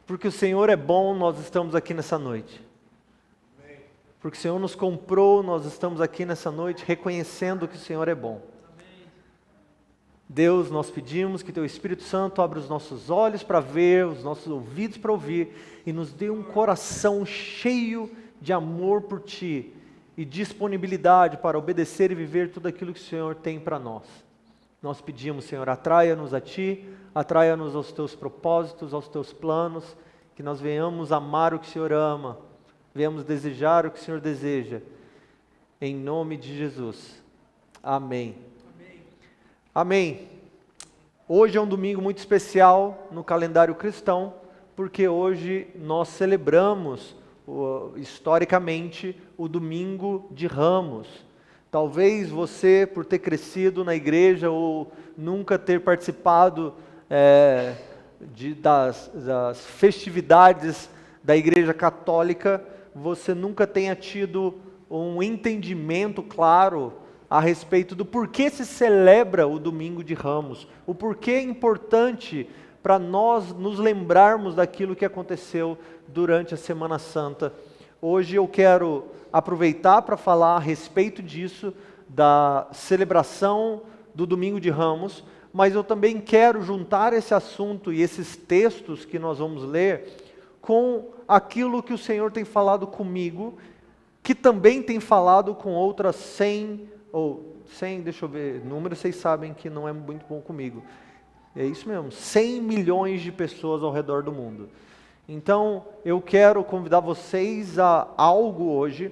Porque o Senhor é bom, nós estamos aqui nessa noite. Porque o Senhor nos comprou, nós estamos aqui nessa noite reconhecendo que o Senhor é bom. Deus, nós pedimos que Teu Espírito Santo abra os nossos olhos para ver, os nossos ouvidos para ouvir, e nos dê um coração cheio de amor por Ti e disponibilidade para obedecer e viver tudo aquilo que o Senhor tem para nós. Nós pedimos, Senhor, atraia-nos a Ti, atraia-nos aos Teus propósitos, aos Teus planos, que nós venhamos amar o que o Senhor ama, venhamos desejar o que o Senhor deseja, em nome de Jesus. Amém. Amém. Hoje é um domingo muito especial no calendário cristão, porque hoje nós celebramos, historicamente, o Domingo de Ramos. Talvez você, por ter crescido na igreja ou nunca ter participado das festividades da Igreja Católica, você nunca tenha tido um entendimento claro a respeito do porquê se celebra o Domingo de Ramos, o porquê é importante para nós nos lembrarmos daquilo que aconteceu durante a Semana Santa. Hoje eu quero aproveitar para falar a respeito disso, da celebração do Domingo de Ramos, mas eu também quero juntar esse assunto e esses textos que nós vamos ler com aquilo que o Senhor tem falado comigo, que também tem falado com outras 100, deixa eu ver, número vocês sabem que não é muito bom comigo. É isso mesmo, 100 milhões de pessoas ao redor do mundo. Então, eu quero convidar vocês a algo hoje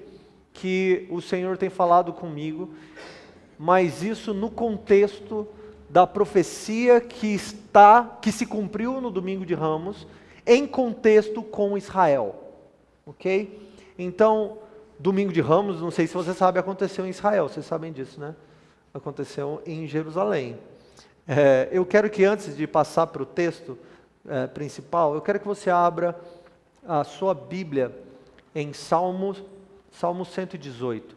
que o Senhor tem falado comigo, mas isso no contexto da profecia que se cumpriu no Domingo de Ramos, em contexto com Israel. Ok? Então, Domingo de Ramos, não sei se você sabe, aconteceu em Israel, vocês sabem disso, né? Aconteceu em Jerusalém. Eu quero que antes de passar para o texto principal, eu quero que você abra a sua Bíblia em Salmo 118.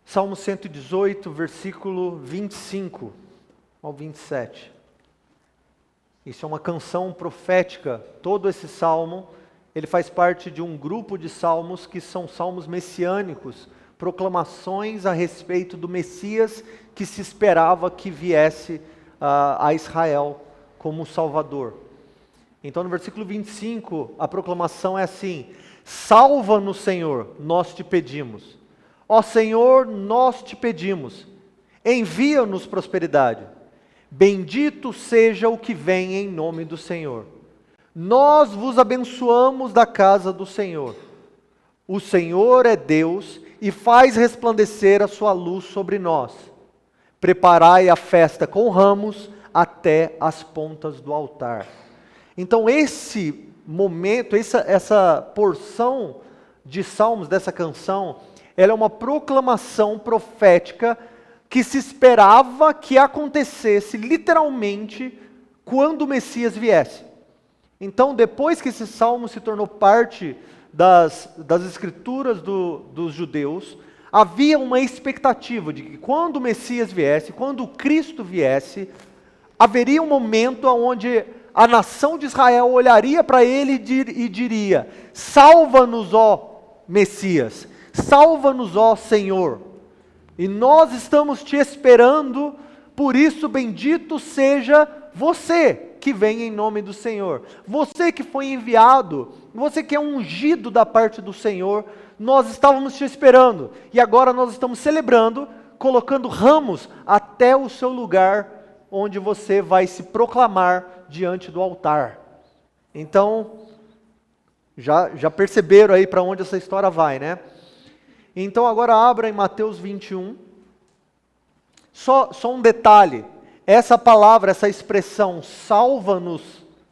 Salmo 118, versículo 25 ao 27. Isso é uma canção profética. Todo esse salmo, ele faz parte de um grupo de salmos que são salmos messiânicos, proclamações a respeito do Messias que se esperava que viesse a Israel como Salvador. Então no versículo 25, a proclamação é assim: salva-nos, Senhor, nós te pedimos. Ó Senhor, nós te pedimos, envia-nos prosperidade. Bendito seja o que vem em nome do Senhor. Nós vos abençoamos da casa do Senhor. O Senhor é Deus e faz resplandecer a sua luz sobre nós. Preparai a festa com ramos até as pontas do altar. Então esse momento, essa porção de salmos dessa canção, ela é uma proclamação profética que se esperava que acontecesse literalmente quando o Messias viesse. Então, depois que esse salmo se tornou parte das escrituras dos judeus, havia uma expectativa de que quando o Messias viesse, quando o Cristo viesse, haveria um momento onde a nação de Israel olharia para ele e diria: salva-nos, ó Messias, salva-nos, ó Senhor, e nós estamos te esperando, por isso bendito seja você que vem em nome do Senhor, você que foi enviado, você que é ungido da parte do Senhor. Nós estávamos te esperando, e agora nós estamos celebrando, colocando ramos até o seu lugar, onde você vai se proclamar diante do altar. Então, já perceberam aí para onde essa história vai, né? Então agora abra em Mateus 21, só um detalhe, essa palavra, essa expressão, salva-nos,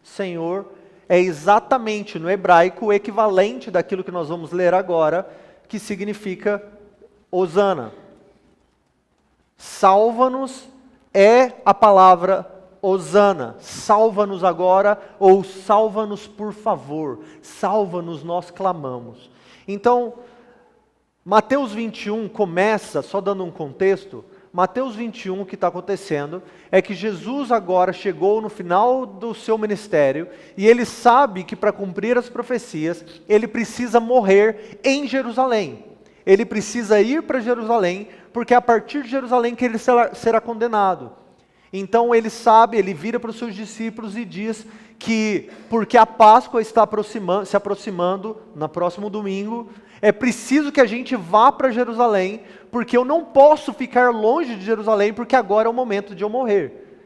Senhor, é exatamente no hebraico o equivalente daquilo que nós vamos ler agora, que significa Hosana. Salva-nos é a palavra Hosana, salva-nos agora, ou salva-nos por favor, salva-nos, nós clamamos. Então, Mateus 21 começa, só dando um contexto, Mateus 21, o que está acontecendo é que Jesus agora chegou no final do seu ministério e ele sabe que para cumprir as profecias, ele precisa morrer em Jerusalém. Ele precisa ir para Jerusalém, porque é a partir de Jerusalém que ele será condenado. Então ele sabe, ele vira para os seus discípulos e diz que, porque a Páscoa está se aproximando, no próximo domingo, é preciso que a gente vá para Jerusalém, porque eu não posso ficar longe de Jerusalém, porque agora é o momento de eu morrer.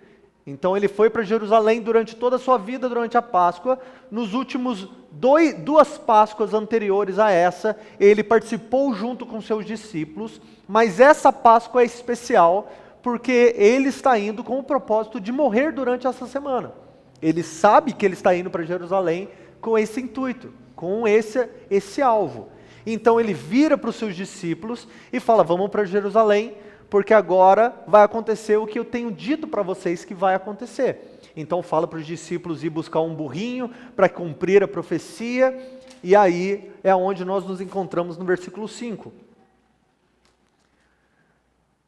Então ele foi para Jerusalém durante toda a sua vida, durante a Páscoa. Nos últimos duas Páscoas anteriores a essa, ele participou junto com seus discípulos, mas essa Páscoa é especial, porque ele está indo com o propósito de morrer durante essa semana. Ele sabe que ele está indo para Jerusalém com esse intuito, com esse alvo. Então ele vira para os seus discípulos e fala, vamos para Jerusalém, porque agora vai acontecer o que eu tenho dito para vocês que vai acontecer. Então fala para os discípulos ir buscar um burrinho para cumprir a profecia, e aí é onde nós nos encontramos no versículo 5.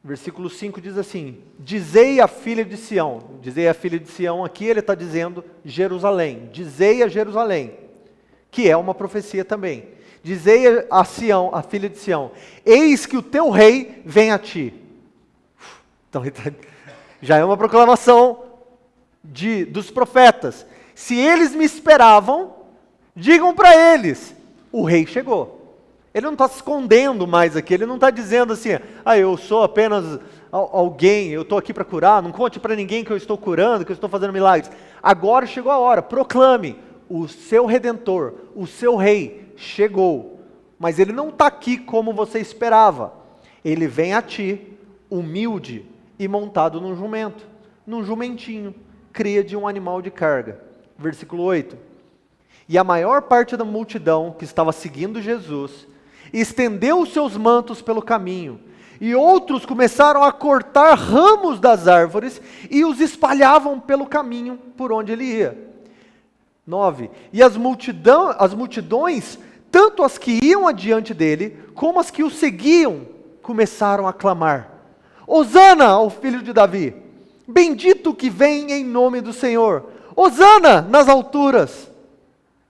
Versículo 5 diz assim, dizei à filha de Sião, dizei à filha de Sião, aqui ele está dizendo Jerusalém, dizei a Jerusalém, que é uma profecia também, dizei a Sião, a filha de Sião, eis que o teu rei vem a ti. Então já é uma proclamação dos profetas, se eles me esperavam, digam para eles, o rei chegou. Ele não está se escondendo mais aqui, ele não está dizendo assim, eu sou apenas alguém, eu estou aqui para curar, não conte para ninguém que eu estou curando, que eu estou fazendo milagres. Agora chegou a hora, proclame, o seu Redentor, o seu Rei, chegou. Mas ele não está aqui como você esperava, ele vem a ti, humilde e montado num jumento, num jumentinho, cria de um animal de carga. Versículo 8. E a maior parte da multidão que estava seguindo Jesus, estendeu os seus mantos pelo caminho, e outros começaram a cortar ramos das árvores, e os espalhavam pelo caminho por onde ele ia. 9. E as multidões, tanto as que iam adiante dele, como as que o seguiam, começaram a clamar, Hosana ao filho de Davi, bendito que vem em nome do Senhor, Hosana nas alturas.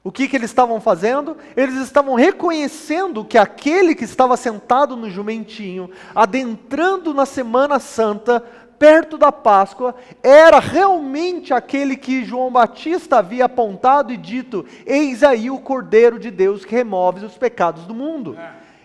O que eles estavam fazendo? Eles estavam reconhecendo que aquele que estava sentado no jumentinho, adentrando na Semana Santa, perto da Páscoa, era realmente aquele que João Batista havia apontado e dito, eis aí o Cordeiro de Deus que remove os pecados do mundo.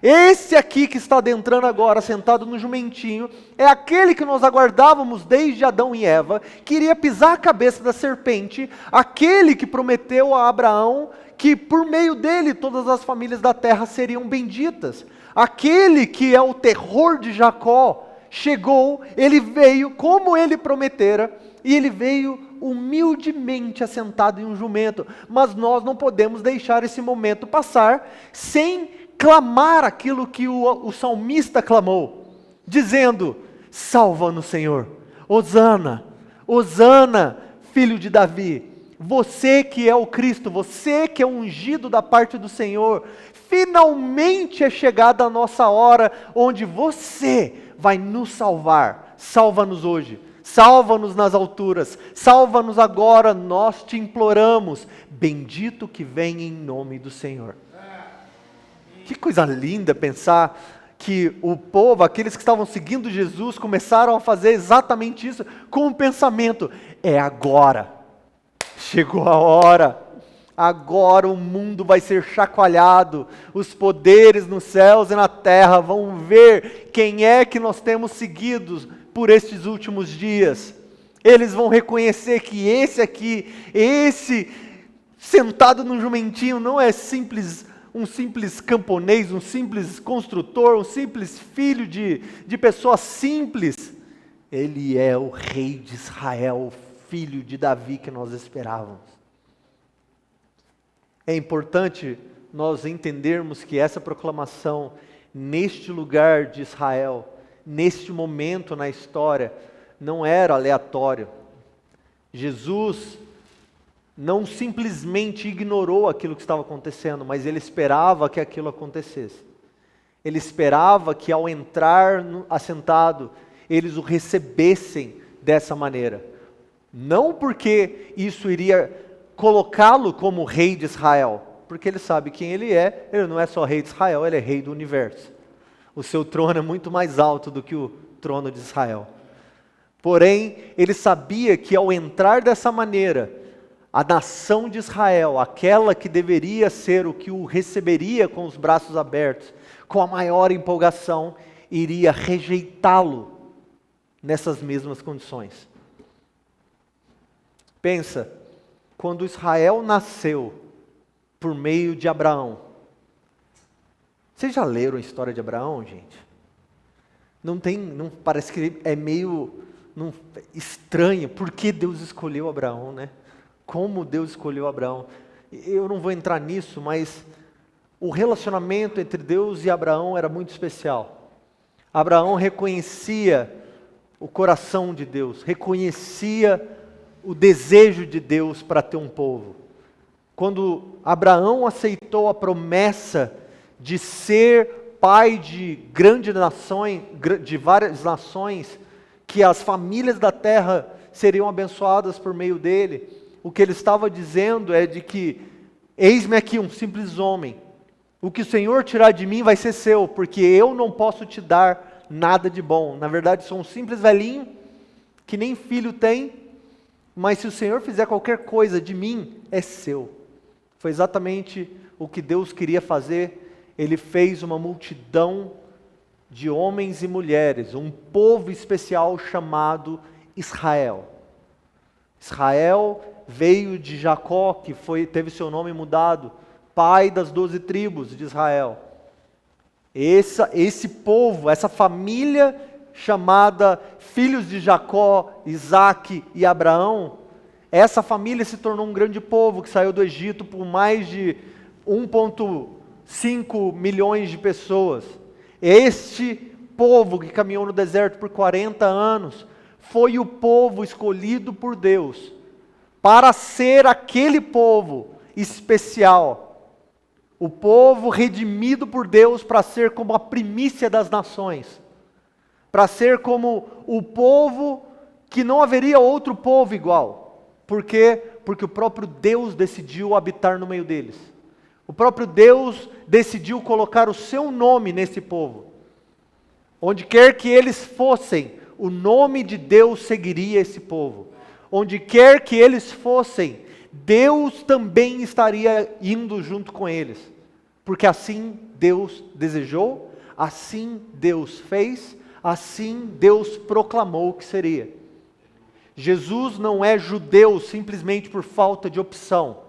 Esse aqui que está adentrando agora, sentado no jumentinho, é aquele que nós aguardávamos desde Adão e Eva, que iria pisar a cabeça da serpente, aquele que prometeu a Abraão que por meio dele todas as famílias da terra seriam benditas, aquele que é o terror de Jacó, chegou, ele veio como ele prometera, e ele veio humildemente assentado em um jumento, mas nós não podemos deixar esse momento passar sem clamar aquilo que o salmista clamou, dizendo, salva-nos Senhor, Hosana, Hosana, filho de Davi, você que é o Cristo, você que é o ungido da parte do Senhor, finalmente é chegada a nossa hora, onde você vai nos salvar, salva-nos hoje, salva-nos nas alturas, salva-nos agora, nós te imploramos, bendito que vem em nome do Senhor. Que coisa linda pensar que o povo, aqueles que estavam seguindo Jesus, começaram a fazer exatamente isso, com o pensamento, é agora, chegou a hora, agora o mundo vai ser chacoalhado, os poderes nos céus e na terra vão ver quem é que nós temos seguido por estes últimos dias, eles vão reconhecer que esse aqui, esse sentado no jumentinho não é um simples camponês, um simples construtor, um simples filho de pessoa simples. Ele é o rei de Israel, filho de Davi que nós esperávamos. É importante nós entendermos que essa proclamação, neste lugar de Israel, neste momento na história, não era aleatório. Jesus não simplesmente ignorou aquilo que estava acontecendo, mas ele esperava que aquilo acontecesse. Ele esperava que ao entrar assentado, eles o recebessem dessa maneira. Não porque isso iria colocá-lo como rei de Israel, porque ele sabe quem ele não é só rei de Israel, ele é rei do universo. O seu trono é muito mais alto do que o trono de Israel. Porém, ele sabia que ao entrar dessa maneira, a nação de Israel, aquela que deveria ser o que o receberia com os braços abertos, com a maior empolgação, iria rejeitá-lo nessas mesmas condições. Pensa, quando Israel nasceu por meio de Abraão. Vocês já leram a história de Abraão, gente? Parece que é meio estranho. Por que Deus escolheu Abraão, né? Como Deus escolheu Abraão? Eu não vou entrar nisso, mas o relacionamento entre Deus e Abraão era muito especial. Abraão reconhecia o coração de Deus, reconhecia o desejo de Deus para ter um povo. Quando Abraão aceitou a promessa de ser pai de grandes nações, de várias nações, que as famílias da terra seriam abençoadas por meio dele, o que ele estava dizendo é de que, eis-me aqui um simples homem, o que o Senhor tirar de mim vai ser seu, porque eu não posso te dar nada de bom. Na verdade, sou um simples velhinho, que nem filho tem, mas se o Senhor fizer qualquer coisa de mim, é seu. Foi exatamente o que Deus queria fazer. Ele fez uma multidão de homens e mulheres, um povo especial chamado Israel. Israel veio de Jacó, que teve seu nome mudado, pai das 12 tribos de Israel. Esse povo, essa família chamada filhos de Jacó, Isaac e Abraão, essa família se tornou um grande povo que saiu do Egito por mais de 1,5 milhões de pessoas. Este povo que caminhou no deserto por 40 anos, foi o povo escolhido por Deus para ser aquele povo especial, o povo redimido por Deus para ser como a primícia das nações, para ser como o povo que não haveria outro povo igual. Por quê? Porque o próprio Deus decidiu habitar no meio deles. O próprio Deus decidiu colocar o seu nome nesse povo. Onde quer que eles fossem, o nome de Deus seguiria esse povo. Onde quer que eles fossem, Deus também estaria indo junto com eles. Porque assim Deus desejou, assim Deus fez, assim Deus proclamou que seria. Jesus não é judeu simplesmente por falta de opção.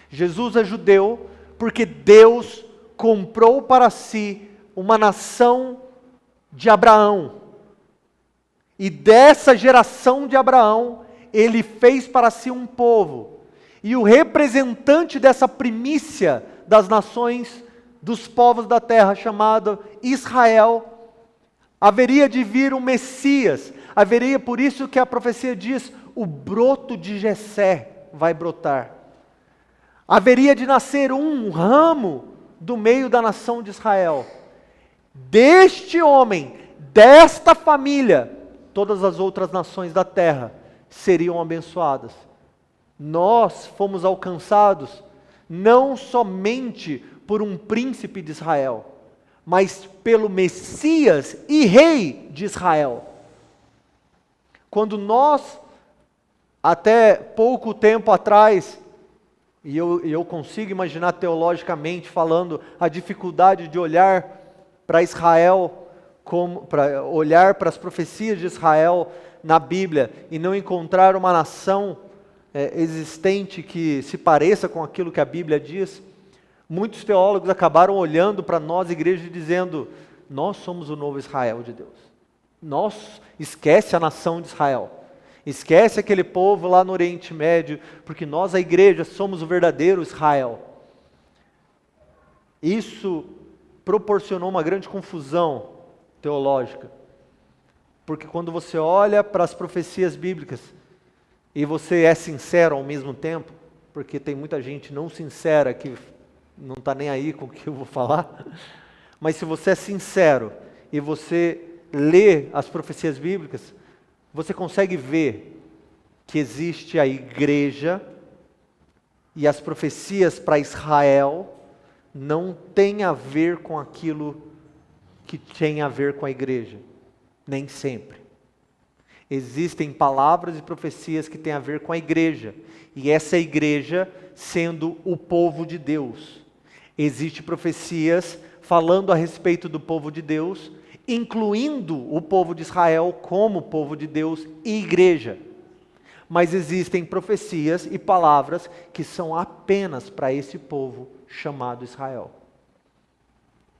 Jesus é judeu porque Deus comprou para si uma nação de Abraão. E dessa geração de Abraão, ele fez para si um povo. E o representante dessa primícia das nações, dos povos da terra, chamado Israel, haveria de vir um Messias. Haveria, por isso que a profecia diz, o broto de Jessé vai brotar. Haveria de nascer um ramo do meio da nação de Israel. Deste homem, desta família, todas as outras nações da terra seriam abençoadas. Nós fomos alcançados não somente por um príncipe de Israel, mas pelo Messias e Rei de Israel. Quando nós, até pouco tempo atrás, e eu consigo imaginar teologicamente falando a dificuldade de olhar para Israel, para olhar para as profecias de Israel na Bíblia e não encontrar uma nação existente que se pareça com aquilo que a Bíblia diz, muitos teólogos acabaram olhando para nós, igreja, e dizendo, nós somos o novo Israel de Deus. Esquece a nação de Israel. Esquece aquele povo lá no Oriente Médio, porque nós, a igreja, somos o verdadeiro Israel. Isso proporcionou uma grande confusão teológica. Porque quando você olha para as profecias bíblicas, e você é sincero ao mesmo tempo, porque tem muita gente não sincera que não está nem aí com o que eu vou falar, mas se você é sincero e você lê as profecias bíblicas, você consegue ver que existe a igreja e as profecias para Israel não têm a ver com aquilo que tem a ver com a igreja, nem sempre. Existem palavras e profecias que têm a ver com a igreja, e essa igreja sendo o povo de Deus. Existem profecias falando a respeito do povo de Deus, incluindo o povo de Israel como povo de Deus e igreja. Mas existem profecias e palavras que são apenas para esse povo chamado Israel,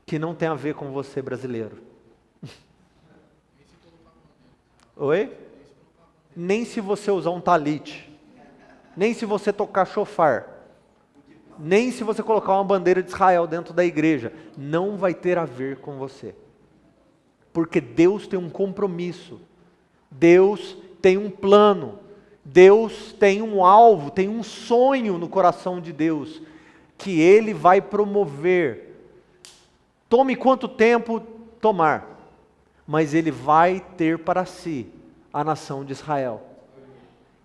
que não tem a ver com você, brasileiro. Oi? Nem se você usar um talite, nem se você tocar chofar, nem se você colocar uma bandeira de Israel dentro da igreja, não vai ter a ver com você. Porque Deus tem um compromisso, Deus tem um plano, Deus tem um alvo, tem um sonho no coração de Deus, que Ele vai promover. Tome quanto tempo tomar, mas Ele vai ter para si a nação de Israel.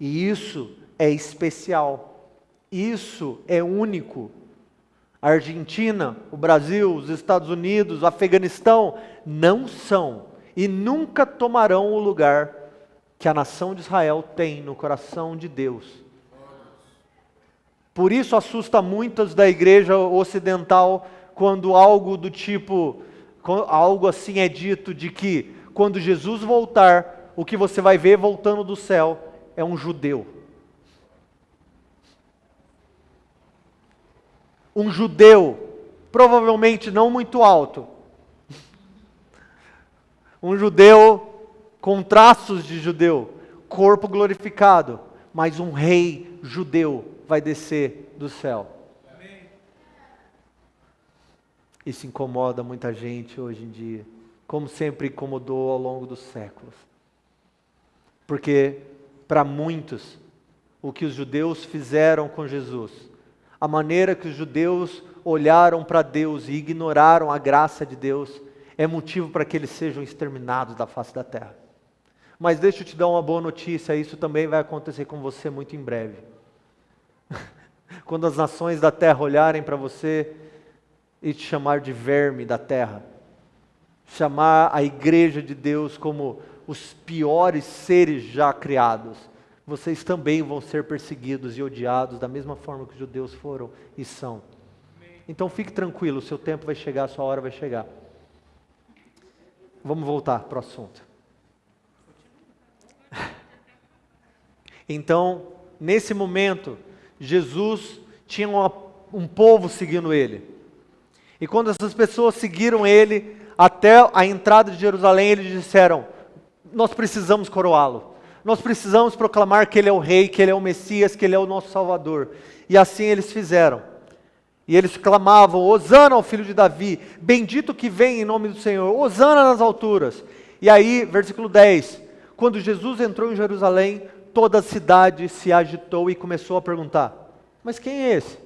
E isso é especial, isso é único. A Argentina, o Brasil, os Estados Unidos, o Afeganistão não são e nunca tomarão o lugar que a nação de Israel tem no coração de Deus. Por isso assusta muitos da igreja ocidental quando algo do tipo, algo assim é dito de que quando Jesus voltar, o que você vai ver voltando do céu é um judeu. Um judeu, provavelmente não muito alto. Um judeu com traços de judeu, corpo glorificado, mas um rei judeu vai descer do céu. Isso incomoda muita gente hoje em dia, como sempre incomodou ao longo dos séculos. Porque, para muitos, o que os judeus fizeram com Jesus, a maneira que os judeus olharam para Deus e ignoraram a graça de Deus, é motivo para que eles sejam exterminados da face da terra. Mas deixa eu te dar uma boa notícia, isso também vai acontecer com você muito em breve. Quando as nações da terra olharem para você e te chamar de verme da terra, chamar a igreja de Deus como os piores seres já criados, vocês também vão ser perseguidos e odiados da mesma forma que os judeus foram e são. Então fique tranquilo, o seu tempo vai chegar, a sua hora vai chegar. Vamos voltar para o assunto. Então, nesse momento, Jesus tinha um povo seguindo ele. E quando essas pessoas seguiram ele até a entrada de Jerusalém, eles disseram: nós precisamos coroá-lo. Nós precisamos proclamar que ele é o rei, que ele é o Messias, que ele é o nosso Salvador. E assim eles fizeram. E eles clamavam: Hosana ao filho de Davi, bendito que vem em nome do Senhor, Hosana nas alturas. E aí, versículo 10, quando Jesus entrou em Jerusalém, toda a cidade se agitou e começou a perguntar: mas quem é esse?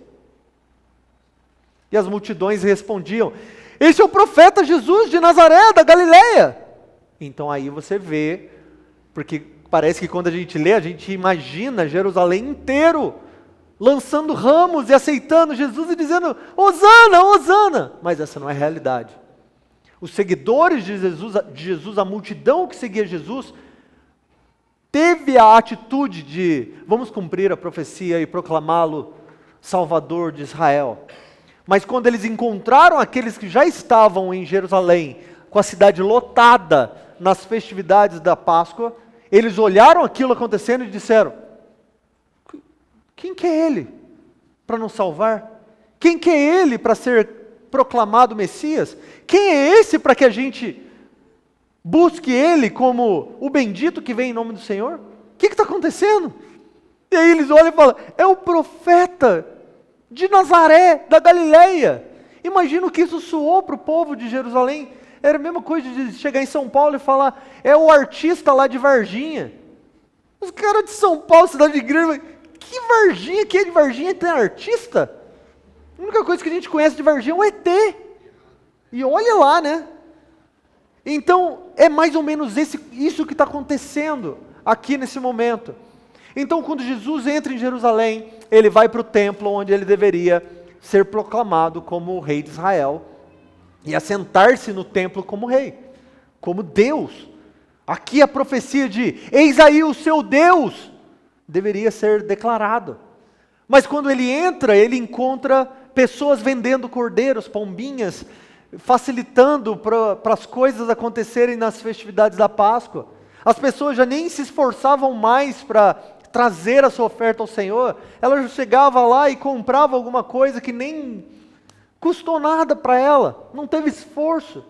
E as multidões respondiam: esse é o profeta Jesus de Nazaré, da Galileia. Então aí você vê, porque parece que quando a gente lê, a gente imagina Jerusalém inteiro lançando ramos e aceitando Jesus e dizendo: Hosana, Hosana. Mas essa não é a realidade. Os seguidores de Jesus, a multidão que seguia Jesus, teve a atitude de: vamos cumprir a profecia e proclamá-lo Salvador de Israel. Mas quando eles encontraram aqueles que já estavam em Jerusalém, com a cidade lotada nas festividades da Páscoa, eles olharam aquilo acontecendo e disseram: quem que é ele para nos salvar? Quem que é ele para ser proclamado Messias? Quem é esse para que a gente busque ele como o bendito que vem em nome do Senhor? O que está acontecendo? E aí eles olham e falam: é o profeta de Nazaré, da Galileia. Imagina o que isso soou para o povo de Jerusalém. Era a mesma coisa de chegar em São Paulo e falar: é o artista lá de Varginha. Os caras de São Paulo, cidade de igreja, que Varginha, que é de Varginha tem artista? A única coisa que a gente conhece de Varginha é o ET. E olha lá, né? Então, é mais ou menos isso que está acontecendo aqui nesse momento. Então, quando Jesus entra em Jerusalém, ele vai para o templo onde ele deveria ser proclamado como o rei de Israel e assentar-se no templo como rei, como Deus. Aqui a profecia de eis aí o seu Deus deveria ser declarado. Mas quando ele entra, ele encontra pessoas vendendo cordeiros, pombinhas, facilitando para as coisas acontecerem nas festividades da Páscoa. As pessoas já nem se esforçavam mais para trazer a sua oferta ao Senhor, ela chegava lá e comprava alguma coisa que nem custou nada para ela, não teve esforço.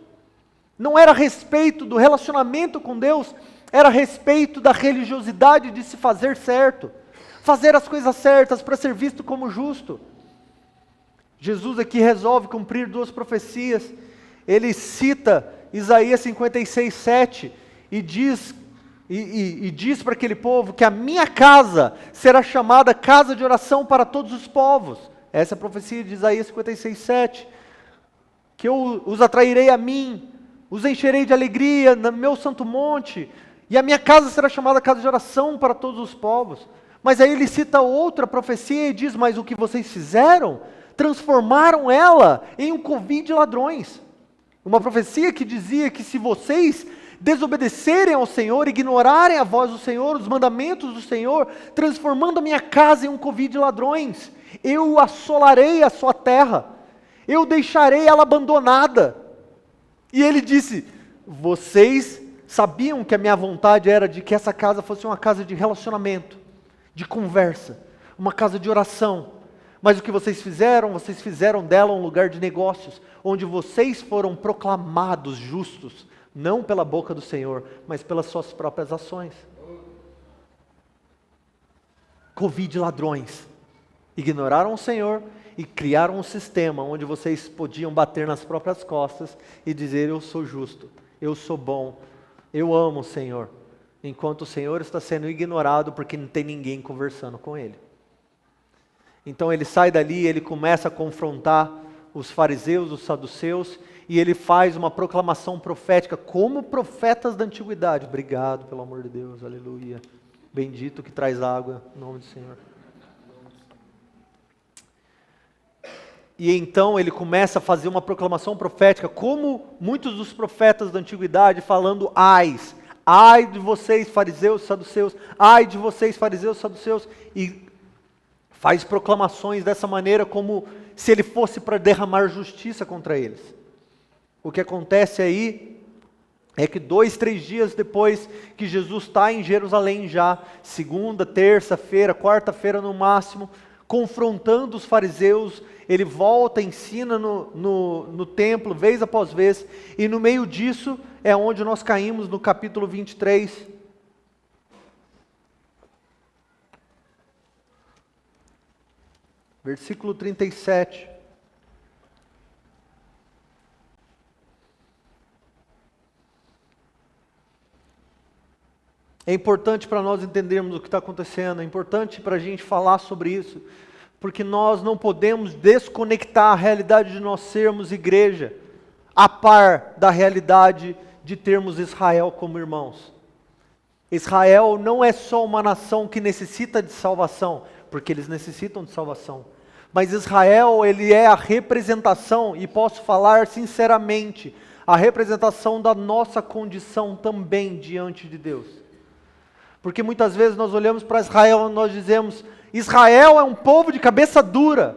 Não era a respeito do relacionamento com Deus, era a respeito da religiosidade de se fazer certo, fazer as coisas certas para ser visto como justo. Jesus aqui resolve cumprir duas profecias. Ele cita Isaías 56, 7 e diz para aquele povo que a minha casa será chamada casa de oração para todos os povos. Essa é a profecia de Isaías 56, 7. Que eu os atrairei a mim, os encherei de alegria no meu santo monte, e a minha casa será chamada casa de oração para todos os povos. Mas aí ele cita outra profecia e diz, mas o que vocês fizeram? Transformaram ela em um covil de ladrões. Uma profecia que dizia que se vocês desobedecerem ao Senhor, ignorarem a voz do Senhor, os mandamentos do Senhor, transformando a minha casa em um covil de ladrões, eu assolarei a sua terra, eu deixarei ela abandonada. E ele disse, vocês sabiam que a minha vontade era de que essa casa fosse uma casa de relacionamento, de conversa, uma casa de oração. Mas o que vocês fizeram dela um lugar de negócios, onde vocês foram proclamados justos, não pela boca do Senhor, mas pelas suas próprias ações. Covil de ladrões. Ignoraram o Senhor e criaram um sistema onde vocês podiam bater nas próprias costas e dizer, eu sou justo, eu sou bom, eu amo o Senhor. Enquanto o Senhor está sendo ignorado porque não tem ninguém conversando com Ele. Então ele sai dali, ele começa a confrontar os fariseus, os saduceus, e ele faz uma proclamação profética, como profetas da antiguidade. Obrigado, pelo amor de Deus, aleluia. Bendito que traz água, em nome do Senhor. E então ele começa a fazer uma proclamação profética, como muitos dos profetas da antiguidade, falando ai de vocês fariseus, saduceus, ai de vocês fariseus, saduceus, e faz proclamações dessa maneira como se ele fosse para derramar justiça contra eles. O que acontece aí é que 2, 3 dias depois que Jesus está em Jerusalém já, segunda, terça-feira, quarta-feira no máximo, confrontando os fariseus, ele volta, ensina no templo, vez após vez, e no meio disso é onde nós caímos no capítulo 23, versículo 37. É importante para nós entendermos o que está acontecendo, é importante para a gente falar sobre isso, porque nós não podemos desconectar a realidade de nós sermos igreja, a par da realidade de termos Israel como irmãos. Israel não é só uma nação que necessita de salvação, porque eles necessitam de salvação. Mas Israel, ele é a representação, e posso falar sinceramente, a representação da nossa condição também diante de Deus. Porque muitas vezes nós olhamos para Israel e nós dizemos, Israel é um povo de cabeça dura.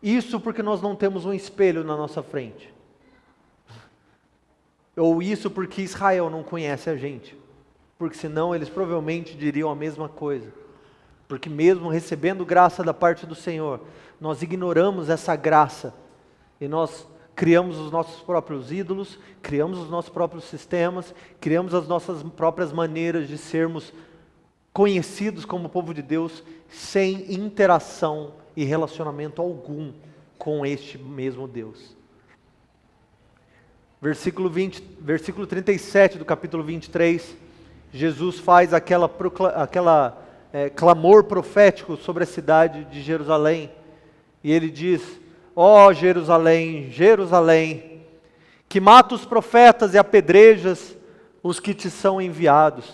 Isso porque nós não temos um espelho na nossa frente. Ou isso porque Israel não conhece a gente. Porque senão eles provavelmente diriam a mesma coisa. Porque mesmo recebendo graça da parte do Senhor, nós ignoramos essa graça e nós criamos os nossos próprios ídolos, criamos os nossos próprios sistemas, criamos as nossas próprias maneiras de sermos conhecidos como povo de Deus, sem interação e relacionamento algum com este mesmo Deus. Versículo 37 do capítulo 23, Jesus faz aquela clamor profético sobre a cidade de Jerusalém. E ele diz: ó Jerusalém, Jerusalém, que mata os profetas e apedrejas os que te são enviados.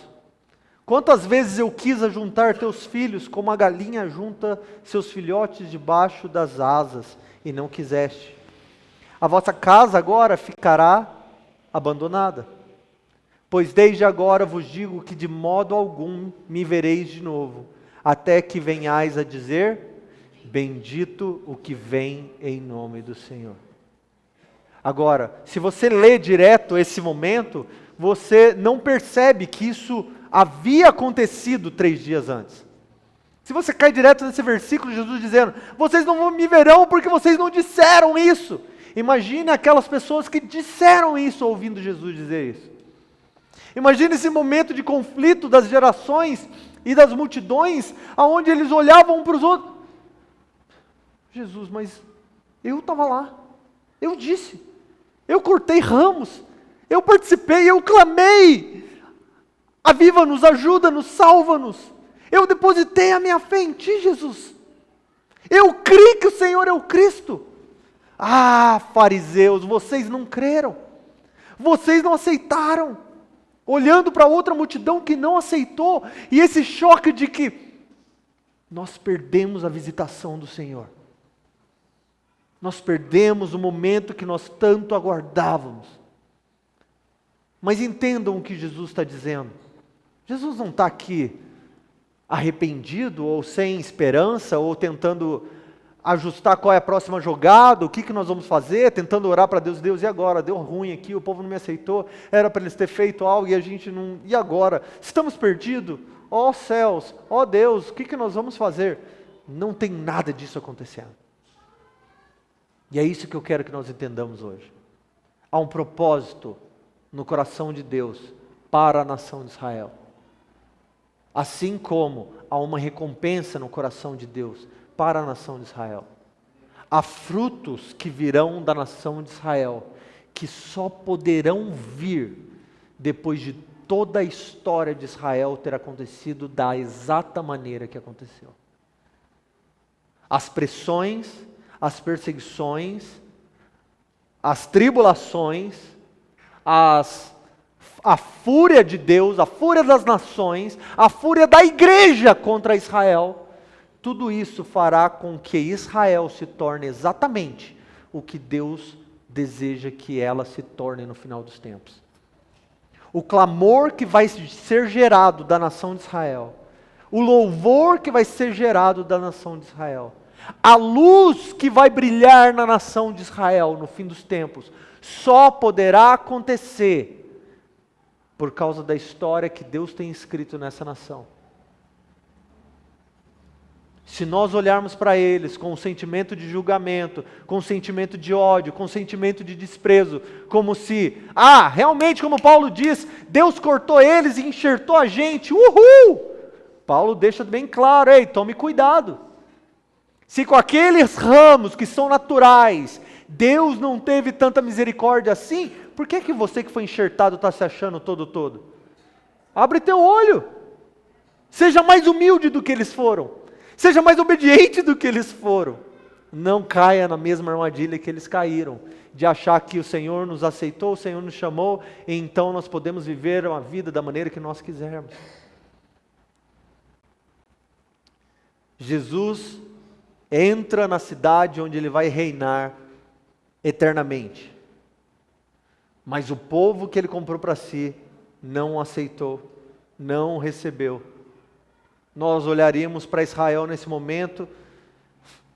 Quantas vezes eu quis ajuntar teus filhos, como a galinha junta seus filhotes debaixo das asas, e não quiseste. A vossa casa agora ficará abandonada. Pois desde agora vos digo que de modo algum me vereis de novo, até que venhais a dizer: bendito o que vem em nome do Senhor. Agora, se você lê direto esse momento, você não percebe que isso havia acontecido 3 dias antes. Se você cai direto nesse versículo, Jesus dizendo: vocês não me verão porque vocês não disseram isso. Imagine aquelas pessoas que disseram isso ouvindo Jesus dizer isso. Imagine esse momento de conflito das gerações e das multidões, aonde eles olhavam um para os outros. Jesus, mas eu estava lá, eu disse, eu cortei ramos, eu participei, eu clamei, aviva-nos, ajuda-nos, salva-nos, eu depositei a minha fé em Ti, Jesus, eu criei que o Senhor é o Cristo. Ah, fariseus, vocês não creram, vocês não aceitaram, olhando para outra multidão que não aceitou, e esse choque de que nós perdemos a visitação do Senhor. Nós perdemos o momento que nós tanto aguardávamos. Mas entendam o que Jesus está dizendo. Jesus não está aqui arrependido, ou sem esperança, ou tentando ajustar qual é a próxima jogada, o que nós vamos fazer, tentando orar para Deus. Deus, e agora? Deu ruim aqui, o povo não me aceitou, era para eles ter feito algo e a gente não... E agora? Estamos perdidos? Ó céus, ó Deus, o que nós vamos fazer? Não tem nada disso acontecendo. E é isso que eu quero que nós entendamos hoje. Há um propósito no coração de Deus para a nação de Israel. Assim como há uma recompensa no coração de Deus para a nação de Israel. Há frutos que virão da nação de Israel, que só poderão vir depois de toda a história de Israel ter acontecido da exata maneira que aconteceu. As pressões, as perseguições, as tribulações, a fúria de Deus, a fúria das nações, a fúria da igreja contra Israel, tudo isso fará com que Israel se torne exatamente o que Deus deseja que ela se torne no final dos tempos. O clamor que vai ser gerado da nação de Israel, o louvor que vai ser gerado da nação de Israel, a luz que vai brilhar na nação de Israel no fim dos tempos, só poderá acontecer por causa da história que Deus tem escrito nessa nação. Se nós olharmos para eles com um sentimento de julgamento, com um sentimento de ódio, com um sentimento de desprezo, como se, realmente, como Paulo diz, Deus cortou eles e enxertou a gente, uhul! Paulo deixa bem claro, ei, tome cuidado. Se com aqueles ramos que são naturais, Deus não teve tanta misericórdia assim, por que você que foi enxertado está se achando todo? Abre teu olho, seja mais humilde do que eles foram. Seja mais obediente do que eles foram. Não caia na mesma armadilha que eles caíram, de achar que o Senhor nos aceitou, o Senhor nos chamou, e então nós podemos viver uma vida da maneira que nós quisermos. Jesus entra na cidade onde Ele vai reinar eternamente. Mas o povo que Ele comprou para si, não aceitou, não recebeu. Nós olharíamos para Israel nesse momento,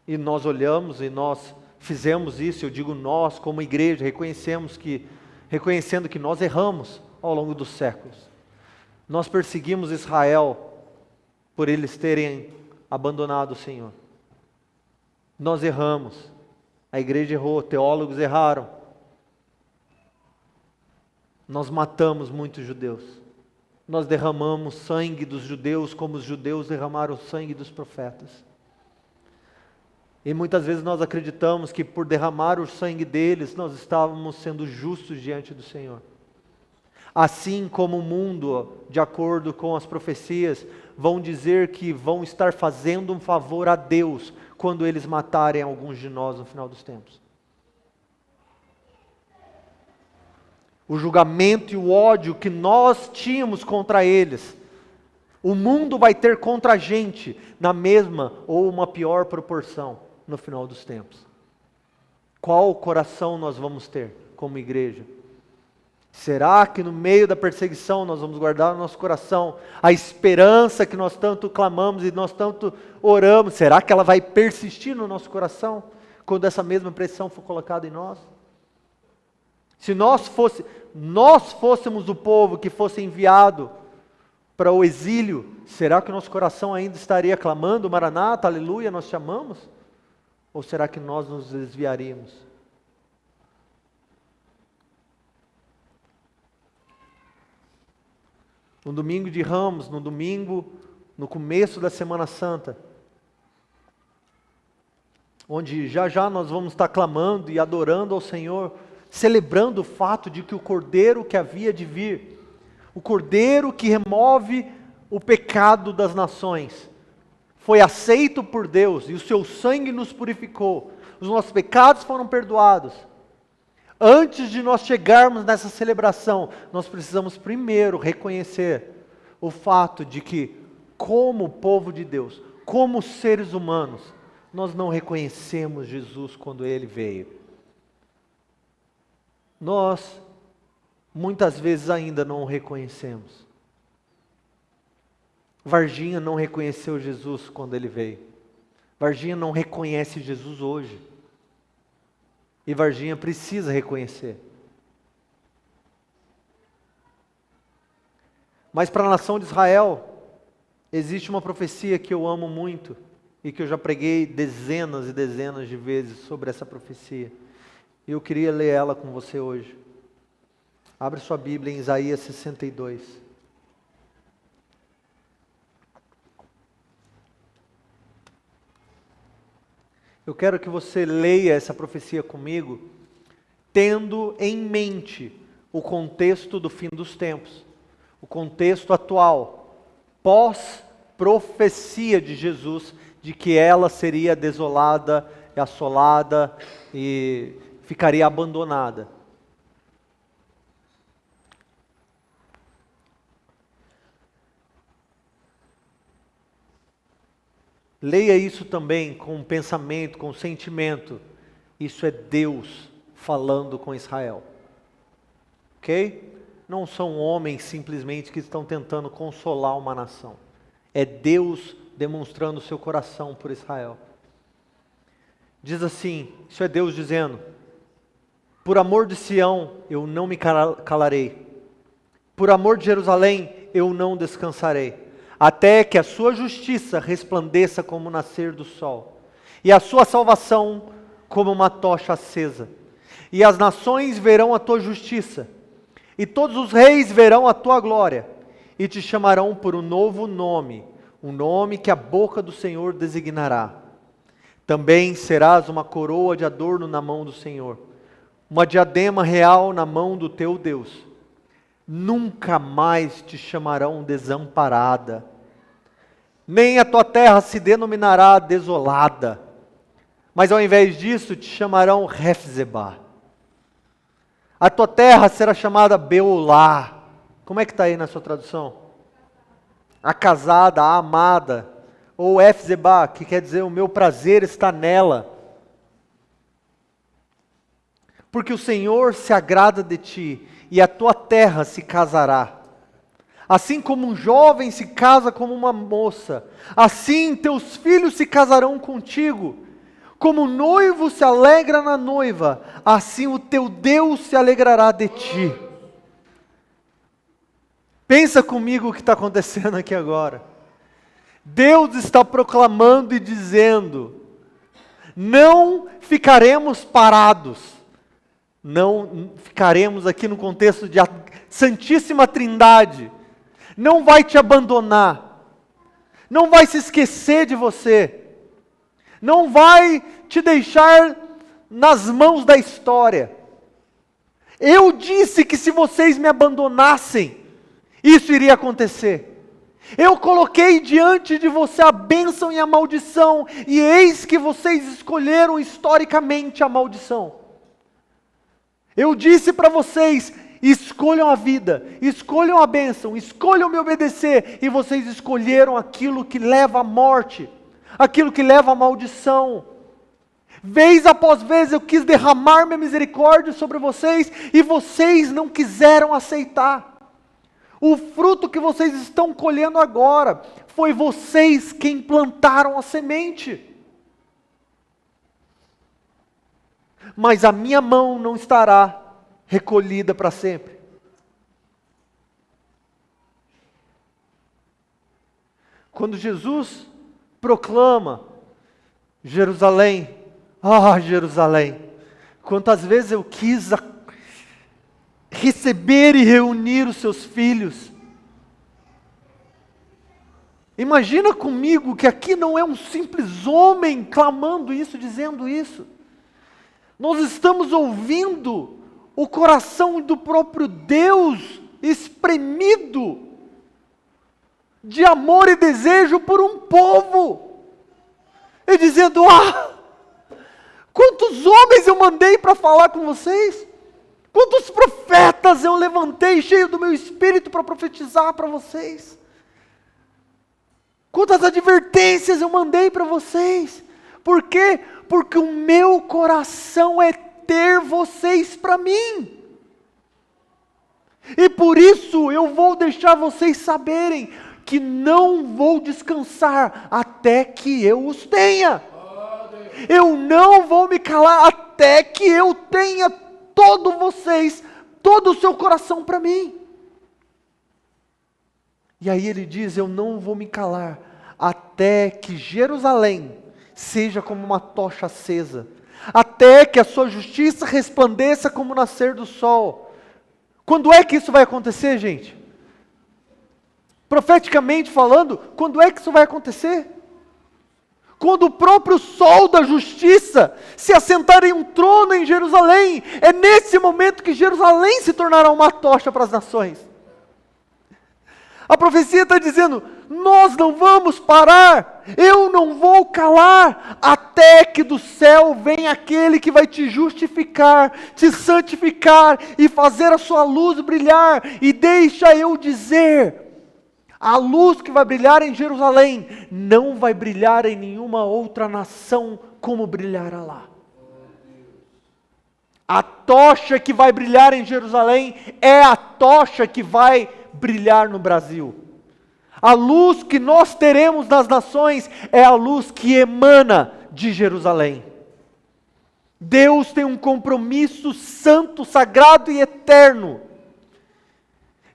e nós olhamos e nós fizemos isso, eu digo nós como igreja, reconhecendo que nós erramos ao longo dos séculos. Nós perseguimos Israel por eles terem abandonado o Senhor. Nós erramos, a igreja errou, teólogos erraram. Nós matamos muitos judeus. Nós derramamos sangue dos judeus como os judeus derramaram o sangue dos profetas. E muitas vezes nós acreditamos que por derramar o sangue deles, nós estávamos sendo justos diante do Senhor. Assim como o mundo, de acordo com as profecias, vão dizer que vão estar fazendo um favor a Deus quando eles matarem alguns de nós no final dos tempos. O julgamento e o ódio que nós tínhamos contra eles, o mundo vai ter contra a gente na mesma ou uma pior proporção no final dos tempos. Qual coração nós vamos ter como igreja? Será que no meio da perseguição nós vamos guardar no nosso coração a esperança que nós tanto clamamos e nós tanto oramos? Será que ela vai persistir no nosso coração quando essa mesma pressão for colocada em nós? Se nós fôssemos o povo que fosse enviado para o exílio, será que o nosso coração ainda estaria clamando, Maranata, aleluia, nós te amamos? Ou será que nós nos desviaríamos? No domingo de Ramos, no domingo, no começo da Semana Santa, onde já nós vamos estar clamando e adorando ao Senhor, celebrando o fato de que o Cordeiro que havia de vir, o Cordeiro que remove o pecado das nações, foi aceito por Deus e o seu sangue nos purificou, os nossos pecados foram perdoados. Antes de nós chegarmos nessa celebração, nós precisamos primeiro reconhecer o fato de que, como povo de Deus, como seres humanos, nós não reconhecemos Jesus quando Ele veio. Nós, muitas vezes ainda não o reconhecemos. Varginha não reconheceu Jesus quando Ele veio. Varginha não reconhece Jesus hoje. E Varginha precisa reconhecer. Mas para a nação de Israel, existe uma profecia que eu amo muito, e que eu já preguei dezenas e dezenas de vezes sobre essa profecia. E eu queria ler ela com você hoje. Abre sua Bíblia em Isaías 62. Eu quero que você leia essa profecia comigo, tendo em mente o contexto do fim dos tempos, o contexto atual, pós-profecia de Jesus, de que ela seria desolada, assolada e ficaria abandonada. Leia isso também com pensamento, com sentimento. Isso é Deus falando com Israel. Ok? Não são homens simplesmente que estão tentando consolar uma nação. É Deus demonstrando o seu coração por Israel. Diz assim, isso é Deus dizendo: por amor de Sião eu não me calarei. Por amor de Jerusalém eu não descansarei. Até que a sua justiça resplandeça como o nascer do sol, e a sua salvação como uma tocha acesa. E as nações verão a tua justiça, e todos os reis verão a tua glória, e te chamarão por um novo nome, um nome que a boca do Senhor designará. Também serás uma coroa de adorno na mão do Senhor, uma diadema real na mão do teu Deus. Nunca mais te chamarão desamparada, nem a tua terra se denominará desolada, mas ao invés disso te chamarão Refzebá. A tua terra será chamada Beolá. Como é que está aí na sua tradução? A casada, a amada, ou Efzebá, que quer dizer o meu prazer está nela. Porque o Senhor se agrada de ti, e a tua terra se casará. Assim como um jovem se casa como uma moça, assim teus filhos se casarão contigo. Como o noivo se alegra na noiva, assim o teu Deus se alegrará de ti. Pensa comigo o que está acontecendo aqui agora. Deus está proclamando e dizendo: não ficaremos parados. Não ficaremos aqui no contexto de Santíssima Trindade. Não vai te abandonar. Não vai se esquecer de você. Não vai te deixar nas mãos da história. Eu disse que se vocês me abandonassem, isso iria acontecer. Eu coloquei diante de você a bênção e a maldição, e eis que vocês escolheram historicamente a maldição. Eu disse para vocês, escolham a vida, escolham a bênção, escolham me obedecer, e vocês escolheram aquilo que leva à morte, aquilo que leva à maldição. Vez após vez eu quis derramar minha misericórdia sobre vocês, e vocês não quiseram aceitar. O fruto que vocês estão colhendo agora, foi vocês quem plantaram a semente. Mas a minha mão não estará recolhida para sempre. Quando Jesus proclama Jerusalém, Jerusalém, quantas vezes eu quis receber e reunir os seus filhos. Imagina comigo que aqui não é um simples homem clamando isso, dizendo isso. Nós estamos ouvindo o coração do próprio Deus espremido de amor e desejo por um povo. E dizendo, quantos homens eu mandei para falar com vocês? Quantos profetas eu levantei cheio do meu espírito para profetizar para vocês? Quantas advertências eu mandei para vocês? Por quê? Porque o meu coração é ter vocês para mim. E por isso eu vou deixar vocês saberem que não vou descansar até que eu os tenha. Eu não vou me calar até que eu tenha todo o seu coração para mim. E aí ele diz, eu não vou me calar, até que Jerusalém seja como uma tocha acesa, até que a sua justiça resplandeça como o nascer do sol. Quando é que isso vai acontecer, gente? Profeticamente falando, quando é que isso vai acontecer? Quando o próprio sol da justiça se assentar em um trono em Jerusalém, é nesse momento que Jerusalém se tornará uma tocha para as nações. A profecia está dizendo, nós não vamos parar, eu não vou calar, até que do céu venha aquele que vai te justificar, te santificar e fazer a sua luz brilhar. E deixa eu dizer, a luz que vai brilhar em Jerusalém, não vai brilhar em nenhuma outra nação como brilhará lá. A tocha que vai brilhar em Jerusalém é a tocha que vai brilhar no Brasil. A luz que nós teremos nas nações é a luz que emana de Jerusalém. Deus tem um compromisso santo, sagrado e eterno,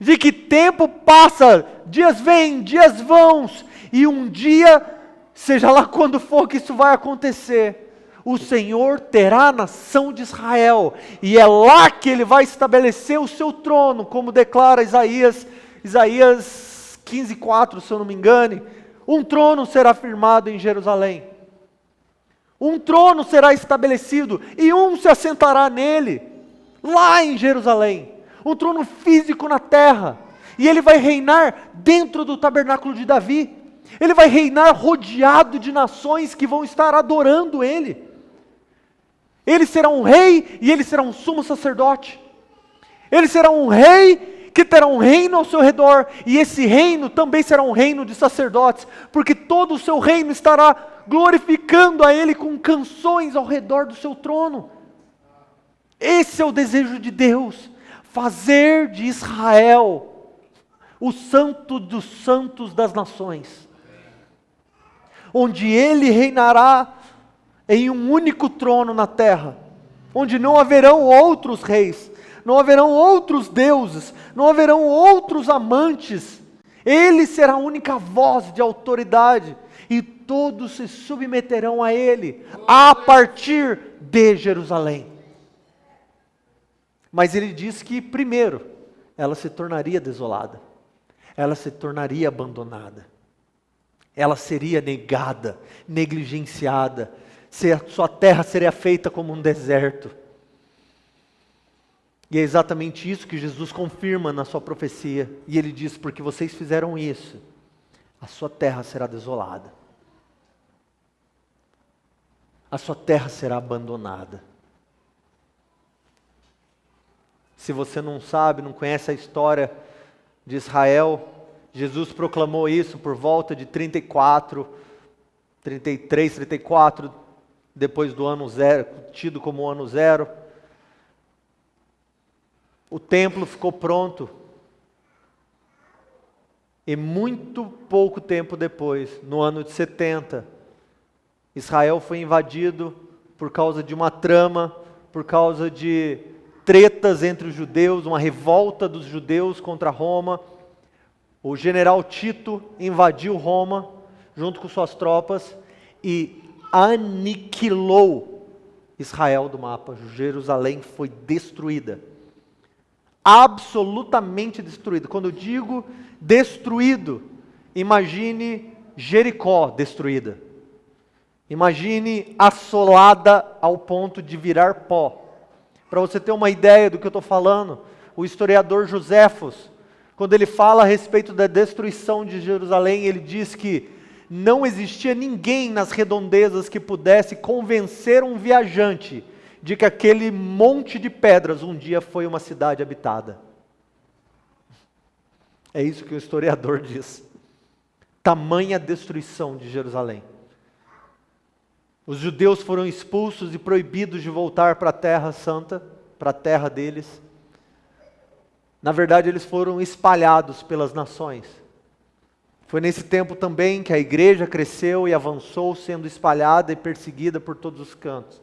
de que tempo passa, dias vêm, dias vão, e um dia, seja lá quando for que isso vai acontecer, o Senhor terá a nação de Israel, e é lá que Ele vai estabelecer o seu trono, como declara Isaías 15:4, se eu não me engane. Um trono será firmado em Jerusalém, um trono será estabelecido, e um se assentará nele, lá em Jerusalém, um trono físico na terra, e ele vai reinar dentro do tabernáculo de Davi, ele vai reinar rodeado de nações que vão estar adorando ele. Ele será um rei e ele será um sumo sacerdote. Ele será um rei que terá um reino ao seu redor, e esse reino também será um reino de sacerdotes, porque todo o seu reino estará glorificando a ele com canções ao redor do seu trono. Esse é o desejo de Deus, fazer de Israel o santo dos santos das nações, onde ele reinará em um único trono na terra, onde não haverão outros reis, não haverão outros deuses, não haverão outros amantes. Ele será a única voz de autoridade, e todos se submeterão a ele, a partir de Jerusalém. Mas ele diz que primeiro, ela se tornaria desolada, ela se tornaria abandonada, ela seria negada, negligenciada, sua terra seria feita como um deserto. E é exatamente isso que Jesus confirma na sua profecia, e ele diz, porque vocês fizeram isso, a sua terra será desolada. A sua terra será abandonada. Se você não sabe, não conhece a história de Israel, Jesus proclamou isso por volta de 33, 34, depois do ano zero, tido como o ano zero. O templo ficou pronto. E muito pouco tempo depois, no ano de 70, Israel foi invadido por causa de uma trama, por causa de tretas entre os judeus, uma revolta dos judeus contra Roma. O general Tito invadiu Roma, junto com suas tropas, e aniquilou Israel do mapa. Jerusalém foi destruída. Absolutamente destruída. Quando eu digo destruído, imagine Jericó destruída. Imagine assolada ao ponto de virar pó. Para você ter uma ideia do que eu estou falando, o historiador Joséfos, quando ele fala a respeito da destruição de Jerusalém, ele diz que não existia ninguém nas redondezas que pudesse convencer um viajante de que aquele monte de pedras um dia foi uma cidade habitada. É isso que o historiador diz. Tamanha destruição de Jerusalém. Os judeus foram expulsos e proibidos de voltar para a terra santa, para a terra deles. Na verdade, eles foram espalhados pelas nações. Foi nesse tempo também que a igreja cresceu e avançou, sendo espalhada e perseguida por todos os cantos.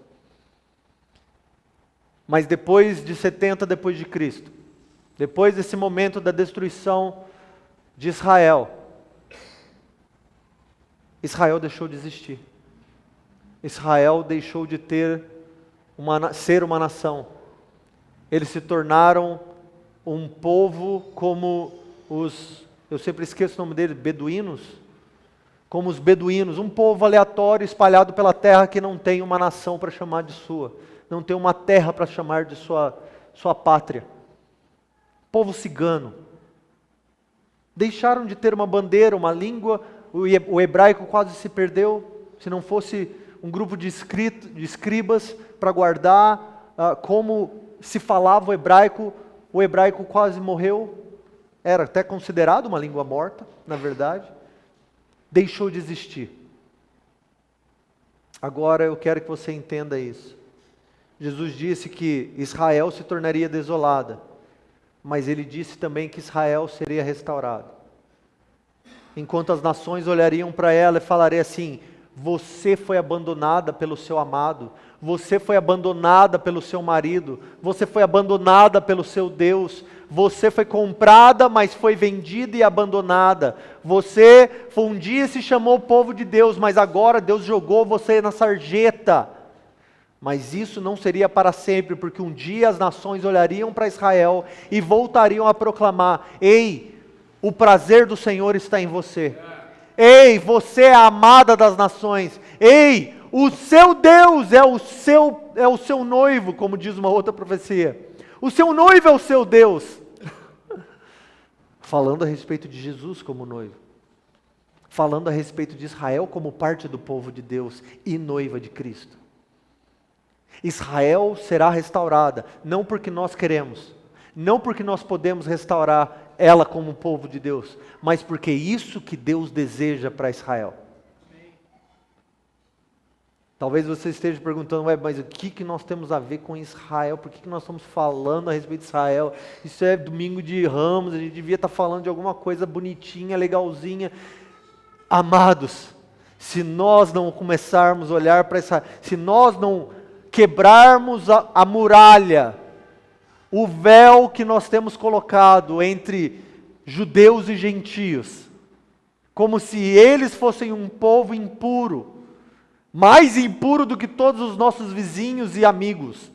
Mas depois de 70 depois de Cristo, depois desse momento da destruição de Israel, Israel deixou de existir. Israel deixou de ser uma nação. Eles se tornaram um povo como eu sempre esqueço o nome deles, beduínos? Como os beduínos, um povo aleatório espalhado pela terra que não tem uma nação para chamar de sua, não tem uma terra para chamar de sua pátria. Povo cigano. Deixaram de ter uma bandeira, uma língua, o hebraico quase se perdeu, se não fosse um grupo de escribas para guardar como se falava o hebraico quase morreu, era até considerado uma língua morta, na verdade, deixou de existir. Agora eu quero que você entenda isso. Jesus disse que Israel se tornaria desolada, mas ele disse também que Israel seria restaurado. Enquanto as nações olhariam para ela e falariam assim: você foi abandonada pelo seu amado, você foi abandonada pelo seu marido, você foi abandonada pelo seu Deus, você foi comprada, mas foi vendida e abandonada. Você um dia se chamou povo de Deus, mas agora Deus jogou você na sarjeta. Mas isso não seria para sempre, porque um dia as nações olhariam para Israel e voltariam a proclamar: ei, o prazer do Senhor está em você. Ei, você é a amada das nações. Ei, o seu Deus é o seu noivo, como diz uma outra profecia. O seu noivo é o seu Deus. Falando a respeito de Jesus como noivo. Falando a respeito de Israel como parte do povo de Deus e noiva de Cristo. Israel será restaurada, não porque nós queremos, não porque nós podemos restaurar ela como povo de Deus, mas porque é isso que Deus deseja para Israel. Talvez você esteja perguntando: mas o que nós temos a ver com Israel? Por que nós estamos falando a respeito de Israel? Isso é domingo de Ramos, a gente devia estar falando de alguma coisa bonitinha, legalzinha. Amados, se nós não começarmos a olhar para Israel, se nós não quebrarmos a muralha, o véu que nós temos colocado entre judeus e gentios, como se eles fossem um povo impuro, mais impuro do que todos os nossos vizinhos e amigos,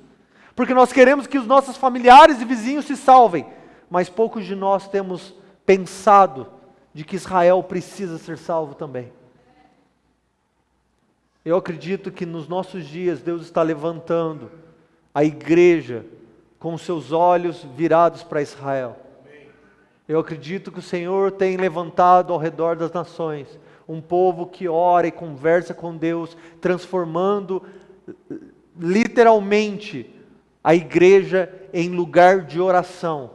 porque nós queremos que os nossos familiares e vizinhos se salvem, mas poucos de nós temos pensado de que Israel precisa ser salvo também. Eu acredito que nos nossos dias Deus está levantando a igreja com seus olhos virados para Israel. Eu acredito que o Senhor tem levantado ao redor das nações um povo que ora e conversa com Deus, transformando literalmente a igreja em lugar de oração.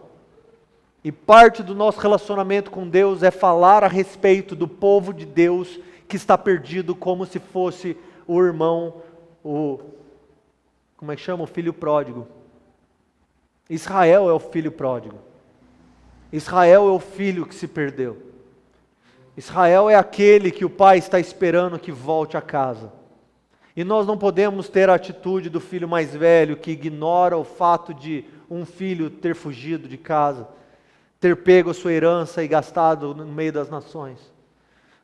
E parte do nosso relacionamento com Deus é falar a respeito do povo de Deus que está perdido, como se fosse o irmão, como é que chama? O filho pródigo. Israel é o filho pródigo. Israel é o filho que se perdeu. Israel é aquele que o pai está esperando que volte a casa. E nós não podemos ter a atitude do filho mais velho que ignora o fato de um filho ter fugido de casa, ter pego a sua herança e gastado no meio das nações.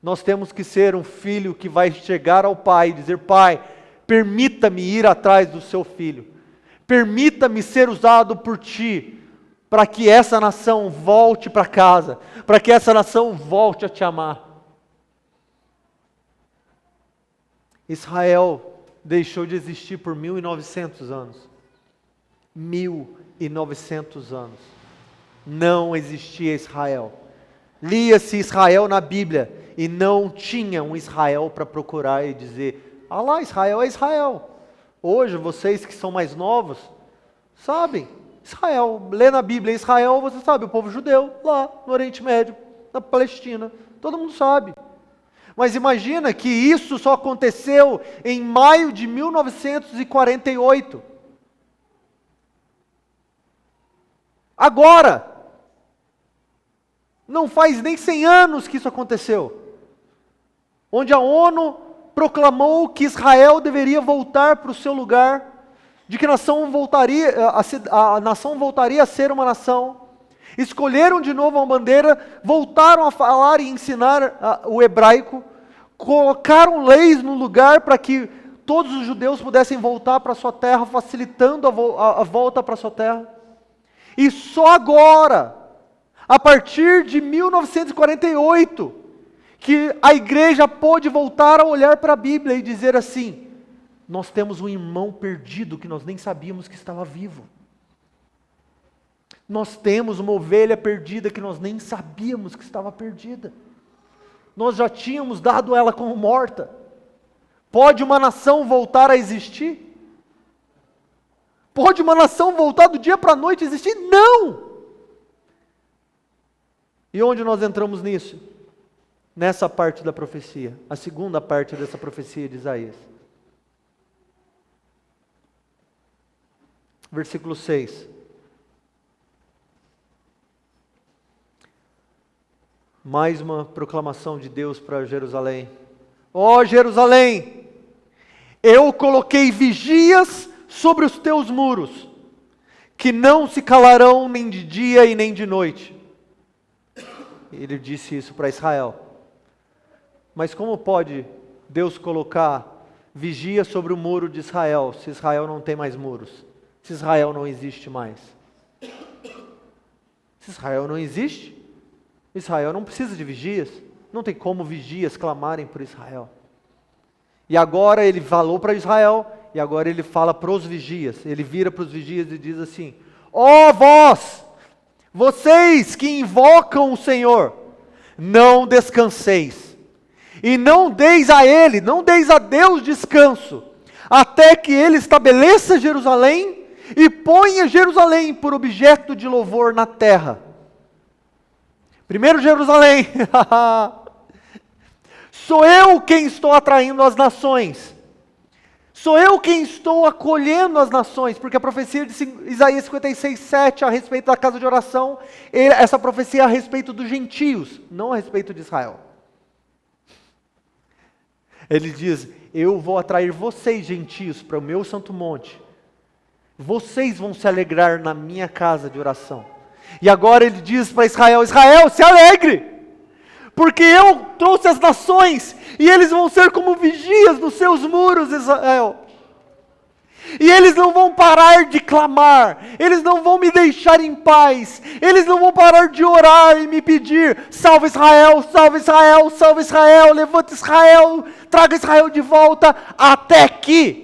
Nós temos que ser um filho que vai chegar ao pai e dizer: Pai, permita-me ir atrás do seu filho. Permita-me ser usado por ti, para que essa nação volte para casa, para que essa nação volte a te amar. Israel deixou de existir por 1900 anos. 1900 anos. Não existia Israel. Lia-se Israel na Bíblia e não tinha um Israel para procurar e dizer: ah lá, Israel é Israel. Hoje, vocês que são mais novos, sabem, Israel, lê na Bíblia Israel, você sabe, o povo judeu, lá no Oriente Médio, na Palestina, todo mundo sabe. Mas imagina que isso só aconteceu em maio de 1948. Agora, não faz nem 100 anos que isso aconteceu, onde a ONU proclamou que Israel deveria voltar para o seu lugar, de que a nação voltaria a ser uma nação. Escolheram de novo uma bandeira, voltaram a falar e ensinar o hebraico, colocaram leis no lugar para que todos os judeus pudessem voltar para a sua terra, facilitando a volta para a sua terra. E só agora, a partir de 1948, que a igreja pôde voltar a olhar para a Bíblia e dizer assim: nós temos um irmão perdido que nós nem sabíamos que estava vivo. Nós temos uma ovelha perdida que nós nem sabíamos que estava perdida. Nós já tínhamos dado ela como morta. Pode uma nação voltar a existir? Pode uma nação voltar do dia para a noite a existir? Não! E onde nós entramos nisso? Nessa parte da profecia, a segunda parte dessa profecia de Isaías. Versículo 6. Mais uma proclamação de Deus para Jerusalém. Ó Jerusalém, eu coloquei vigias sobre os teus muros, que não se calarão nem de dia e nem de noite. Ele disse isso para Israel. Mas como pode Deus colocar vigia sobre o muro de Israel, se Israel não tem mais muros? Se Israel não existe mais? Se Israel não existe, Israel não precisa de vigias. Não tem como vigias clamarem por Israel. E agora ele falou para Israel, e agora ele fala para os vigias. Ele vira para os vigias e diz assim: ó vós, vocês que invocam o Senhor, não descanseis, e não deis a Ele, não deis a Deus descanso, até que Ele estabeleça Jerusalém, e ponha Jerusalém por objeto de louvor na terra. Primeiro Jerusalém, sou eu quem estou atraindo as nações, sou eu quem estou acolhendo as nações, porque a profecia de Isaías 56, 7 a respeito da casa de oração, essa profecia é a respeito dos gentios, não a respeito de Israel. Ele diz: eu vou atrair vocês gentios para o meu santo monte, vocês vão se alegrar na minha casa de oração. E agora ele diz para Israel: Israel, se alegre, porque eu trouxe as nações, e eles vão ser como vigias nos seus muros, Israel. E eles não vão parar de clamar, eles não vão me deixar em paz, eles não vão parar de orar e me pedir: salve Israel, salve Israel, salve Israel, levanta Israel, traga Israel de volta, até que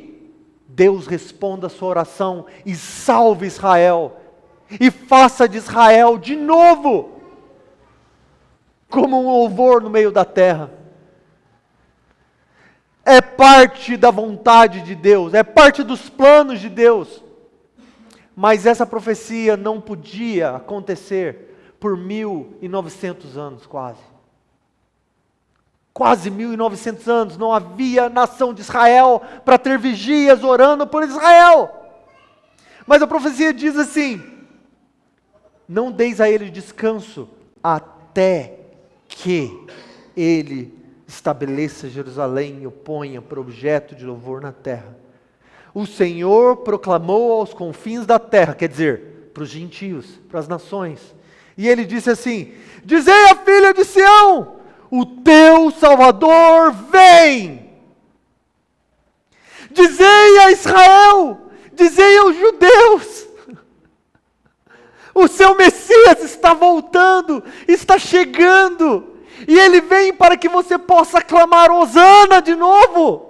Deus responda a sua oração e salve Israel, e faça de Israel de novo como um louvor no meio da terra. É parte da vontade de Deus, é parte dos planos de Deus. Mas essa profecia não podia acontecer por 1900 anos quase. Quase 1900 anos, não havia nação de Israel para ter vigias orando por Israel. Mas a profecia diz assim: não deis a ele descanso até que ele estabeleça Jerusalém e o ponha por objeto de louvor na terra. O Senhor proclamou aos confins da terra, quer dizer, para os gentios, para as nações. E ele disse assim: dizei à filha de Sião, o teu Salvador vem. Dizei a Israel, dizei aos judeus, o seu Messias está voltando, está chegando. E ele vem para que você possa clamar Hosana de novo.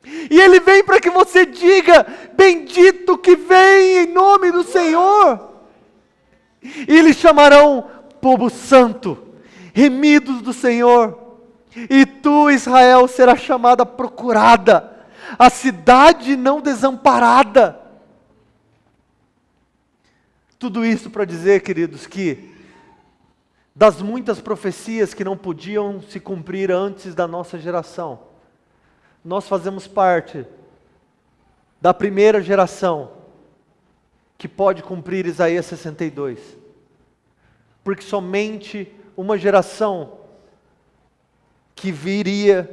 E ele vem para que você diga: bendito que vem em nome do Senhor. E eles chamarão povo santo, remidos do Senhor. E tu, Israel, será chamada procurada, a cidade não desamparada. Tudo isso para dizer, queridos, que das muitas profecias que não podiam se cumprir antes da nossa geração, nós fazemos parte da primeira geração que pode cumprir Isaías 62. Porque somente uma geração que veria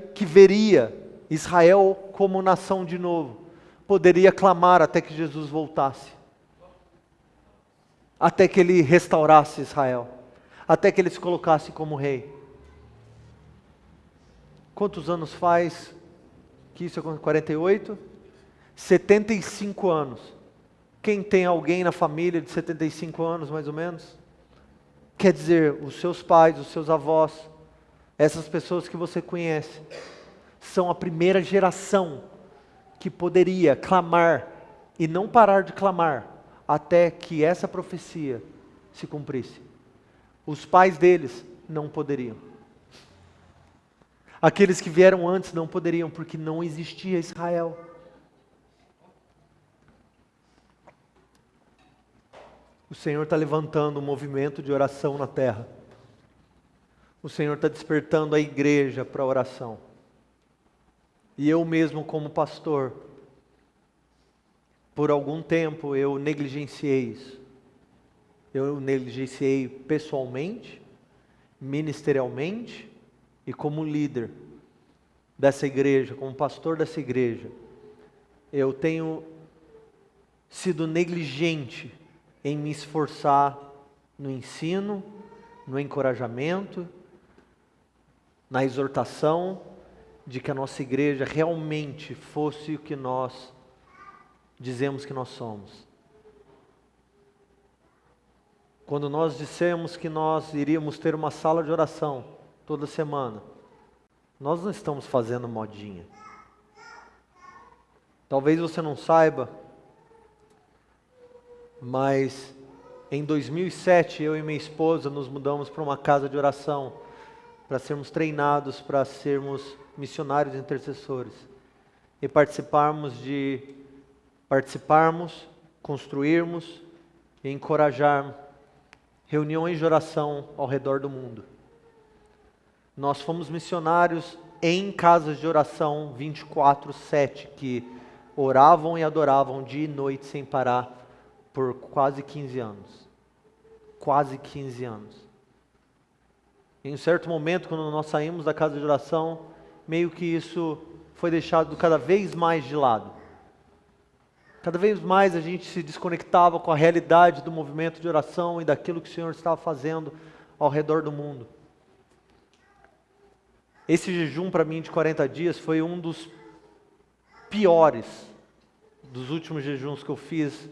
Israel como nação de novo, poderia clamar até que Jesus voltasse. Até que ele restaurasse Israel. Até que ele se colocasse como rei. Quantos anos faz que isso aconteceu? 48? 75 anos. Quem tem alguém na família de 75 anos, mais ou menos? Quer dizer, os seus pais, os seus avós, essas pessoas que você conhece, são a primeira geração que poderia clamar e não parar de clamar até que essa profecia se cumprisse. Os pais deles não poderiam. Aqueles que vieram antes não poderiam, porque não existia Israel. O Senhor está levantando um movimento de oração na terra. O Senhor está despertando a igreja para a oração. E eu mesmo, como pastor, por algum tempo eu negligenciei isso. Eu negligenciei pessoalmente, ministerialmente e como líder dessa igreja, como pastor dessa igreja. Eu tenho sido negligente em me esforçar no ensino, no encorajamento, na exortação de que a nossa igreja realmente fosse o que nós dizemos que nós somos. Quando nós dissemos que nós iríamos ter uma sala de oração toda semana, nós não estamos fazendo modinha. Talvez você não saiba, mas em 2007 eu e minha esposa nos mudamos para uma casa de oração para sermos treinados, para sermos missionários intercessores e participarmos, construirmos e encorajarmos reuniões de oração ao redor do mundo. Nós fomos missionários em casas de oração 24/7, que oravam e adoravam dia e noite sem parar por quase 15 anos. Quase 15 anos. Em um certo momento, quando nós saímos da casa de oração, meio que isso foi deixado cada vez mais de lado. Cada vez mais a gente se desconectava com a realidade do movimento de oração e daquilo que o Senhor estava fazendo ao redor do mundo. Esse jejum para mim de 40 dias foi um dos piores dos últimos jejuns que eu fiz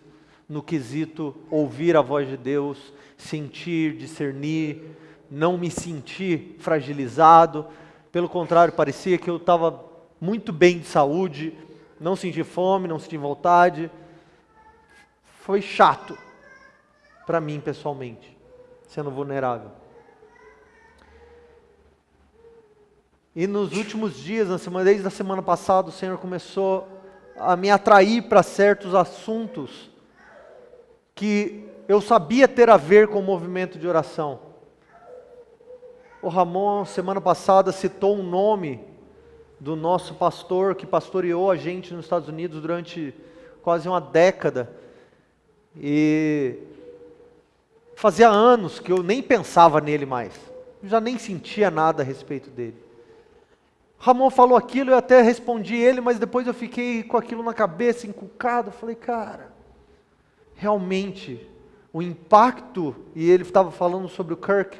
no quesito ouvir a voz de Deus, sentir, discernir, não me sentir fragilizado. Pelo contrário, parecia que eu estava muito bem de saúde, não senti fome, não senti vontade. Foi chato para mim pessoalmente, sendo vulnerável. E nos últimos dias, desde a semana passada, o Senhor começou a me atrair para certos assuntos que eu sabia ter a ver com o movimento de oração. O Ramon, semana passada, citou um nome do nosso pastor que pastoreou a gente nos Estados Unidos durante quase uma década. E fazia anos que eu nem pensava nele mais. Eu já nem sentia nada a respeito dele. Ramon falou aquilo, eu até respondi ele, mas depois eu fiquei com aquilo na cabeça, encucado. Eu falei, cara, realmente, o impacto, e ele estava falando sobre o Kirk,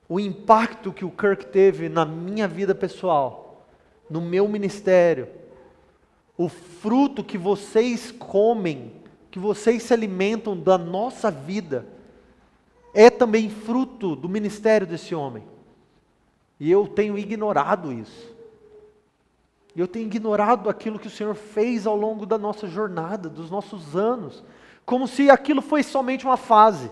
o impacto que o Kirk teve na minha vida pessoal, no meu ministério, o fruto que vocês comem, que vocês se alimentam da nossa vida, é também fruto do ministério desse homem. E eu tenho ignorado isso. Eu tenho ignorado aquilo que o Senhor fez ao longo da nossa jornada, dos nossos anos, como se aquilo fosse somente uma fase.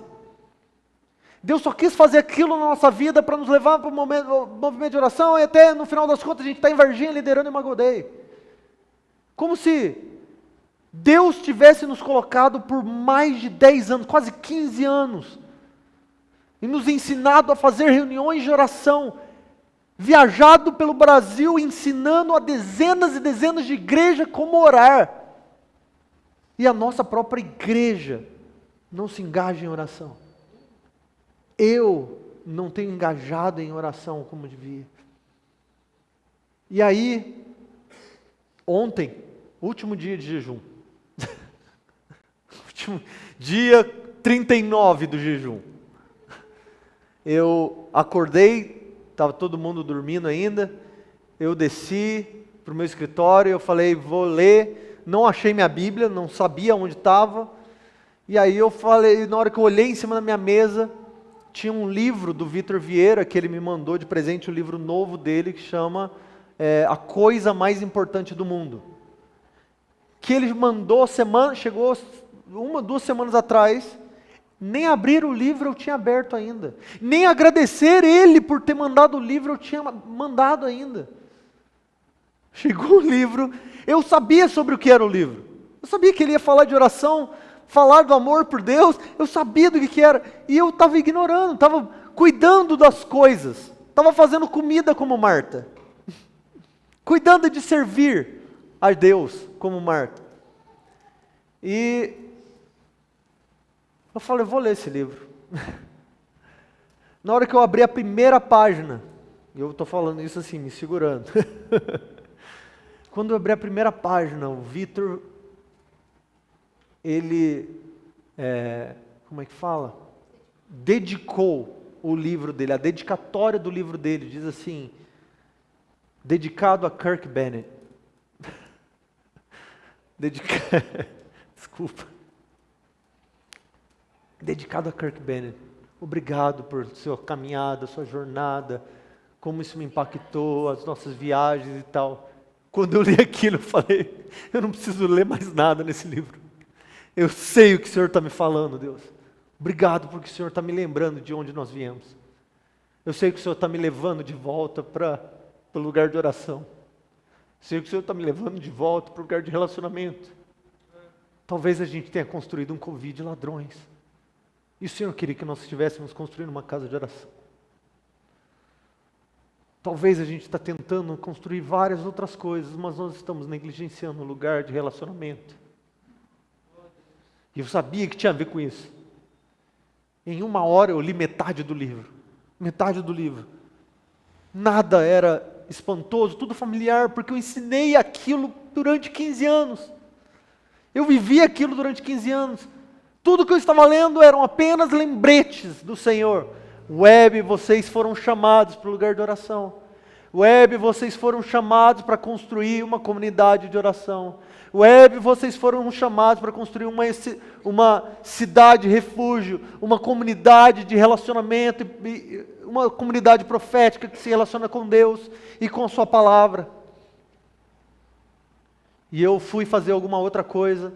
Deus só quis fazer aquilo na nossa vida para nos levar para o movimento de oração, e até no final das contas a gente está em Varginha liderando em Magodei. Como se Deus tivesse nos colocado por mais de 10 anos, quase 15 anos, e nos ensinado a fazer reuniões de oração, viajado pelo Brasil, ensinando a dezenas e dezenas de igrejas como orar. E a nossa própria igreja não se engaja em oração. Eu não tenho engajado em oração como devia. E aí, ontem, último dia de jejum, último dia 39 do jejum, eu acordei, estava todo mundo dormindo ainda, eu desci para o meu escritório, eu falei, vou ler, não achei minha Bíblia, não sabia onde estava, e aí eu falei, na hora que eu olhei em cima da minha mesa, tinha um livro do Vitor Vieira, que ele me mandou de presente, um livro novo dele, que chama A Coisa Mais Importante do Mundo, que ele mandou, chegou 2 semanas atrás, nem abrir o livro eu tinha aberto ainda. Nem agradecer ele por ter mandado o livro eu tinha mandado ainda. Chegou o livro, eu sabia sobre o que era o livro. Eu sabia que ele ia falar de oração, falar do amor por Deus, eu sabia do que era. E eu estava ignorando, estava cuidando das coisas. Estava fazendo comida como Marta. Cuidando de servir a Deus como Marta. E eu falei, eu vou ler esse livro. Na hora que eu abri a primeira página, e eu estou falando isso assim, me segurando. Quando eu abri a primeira página, o Vitor, ele, como é que fala? Dedicou o livro dele, a dedicatória do livro dele, diz assim, dedicado a Kirk Bennett. Desculpa. Dedicado a Kirk Bennett. Obrigado por sua caminhada, sua jornada, como isso me impactou, as nossas viagens e tal. Quando eu li aquilo, eu falei, eu não preciso ler mais nada nesse livro. Eu sei o que o Senhor está me falando, Deus. Obrigado porque o Senhor está me lembrando de onde nós viemos. Eu sei que o Senhor está me levando de volta para o lugar de oração. Eu sei que o Senhor está me levando de volta para o lugar de relacionamento. Talvez a gente tenha construído um covil de ladrões. E o Senhor queria que nós estivéssemos construindo uma casa de oração. Talvez a gente está tentando construir várias outras coisas, mas nós estamos negligenciando o lugar de relacionamento. E eu sabia que tinha a ver com isso. Em 1 hora eu li metade do livro. Metade do livro. Nada era espantoso, tudo familiar, porque eu ensinei aquilo durante 15 anos. Eu vivi aquilo durante 15 anos. Tudo que eu estava lendo eram apenas lembretes do Senhor. Web, vocês foram chamados para o lugar de oração. Web, vocês foram chamados para construir uma comunidade de oração. Web, vocês foram chamados para construir uma cidade refúgio, uma comunidade de relacionamento, uma comunidade profética que se relaciona com Deus e com a sua palavra. E eu fui fazer alguma outra coisa,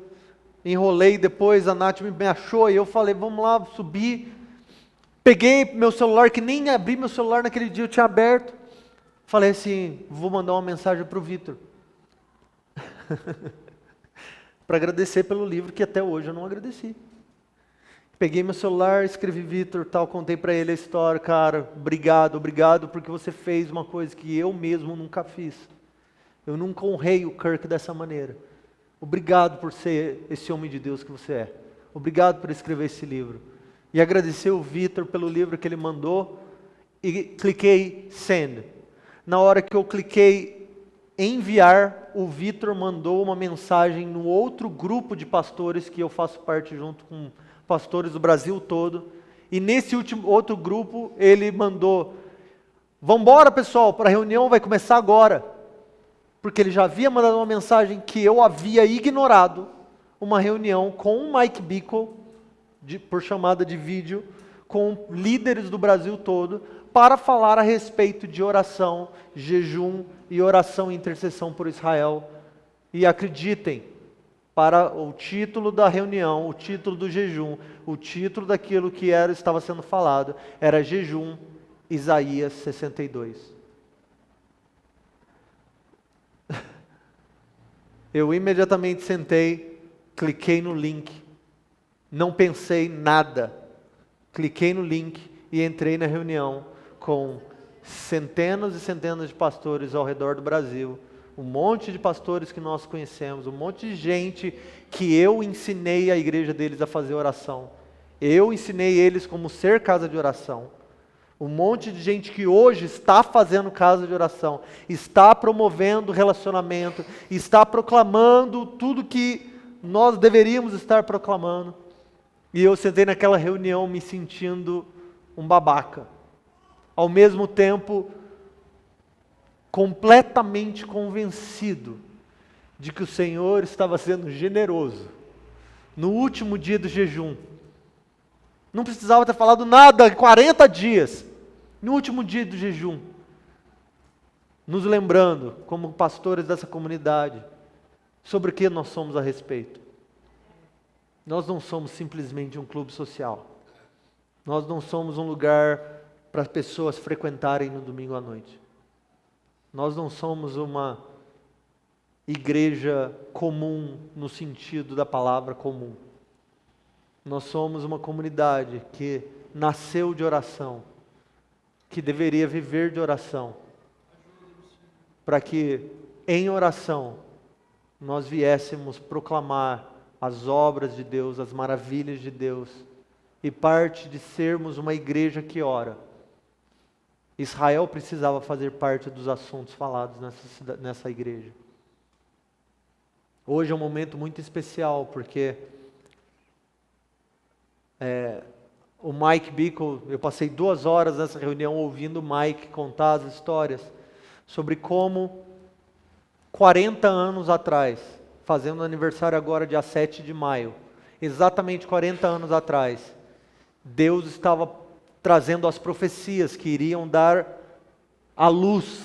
enrolei depois, a Nath me achou e eu falei, vamos lá, subi. Peguei meu celular, que nem abri meu celular naquele dia, eu tinha aberto. Falei assim, vou mandar uma mensagem para o Vitor. Para agradecer pelo livro que até hoje eu não agradeci. Peguei meu celular, escrevi Vitor, tal, contei para ele a história, cara, obrigado porque você fez uma coisa que eu mesmo nunca fiz. Eu nunca honrei o Kirk dessa maneira. Obrigado por ser esse homem de Deus que você é. Obrigado por escrever esse livro. E agradecer o Vitor pelo livro que ele mandou e cliquei send. Na hora que eu cliquei enviar, o Vitor mandou uma mensagem no outro grupo de pastores que eu faço parte junto com pastores do Brasil todo. E nesse outro grupo ele mandou: vamos embora pessoal, para a reunião vai começar agora. Porque ele já havia mandado uma mensagem que eu havia ignorado, uma reunião com o Mike Bickle, por chamada de vídeo, com líderes do Brasil todo, para falar a respeito de oração, jejum e oração e intercessão por Israel. E acreditem, para o título da reunião, o título do jejum, o título daquilo que estava sendo falado, era Jejum Isaías 62. Eu imediatamente sentei, cliquei no link, não pensei nada, cliquei no link e entrei na reunião com centenas e centenas de pastores ao redor do Brasil, um monte de pastores que nós conhecemos, um monte de gente que eu ensinei a igreja deles a fazer oração, eu ensinei eles como ser casa de oração. Um monte de gente que hoje está fazendo casa de oração, está promovendo relacionamento, está proclamando tudo que nós deveríamos estar proclamando. E eu sentei naquela reunião me sentindo um babaca. Ao mesmo tempo, completamente convencido de que o Senhor estava sendo generoso. No último dia do jejum, não precisava ter falado nada, 40 dias. No último dia do jejum, nos lembrando, como pastores dessa comunidade, sobre o que nós somos a respeito. Nós não somos simplesmente um clube social. Nós não somos um lugar para as pessoas frequentarem no domingo à noite. Nós não somos uma igreja comum no sentido da palavra comum. Nós somos uma comunidade que nasceu de oração, que deveria viver de oração, para que em oração nós viéssemos proclamar as obras de Deus, as maravilhas de Deus, e parte de sermos uma igreja que ora. Israel precisava fazer parte dos assuntos falados nessa igreja. Hoje é um momento muito especial, porque o Mike Bickle, eu passei 2 horas nessa reunião ouvindo o Mike contar as histórias sobre como 40 anos atrás, fazendo aniversário agora dia 7 de maio, exatamente 40 anos atrás, Deus estava trazendo as profecias que iriam dar a luz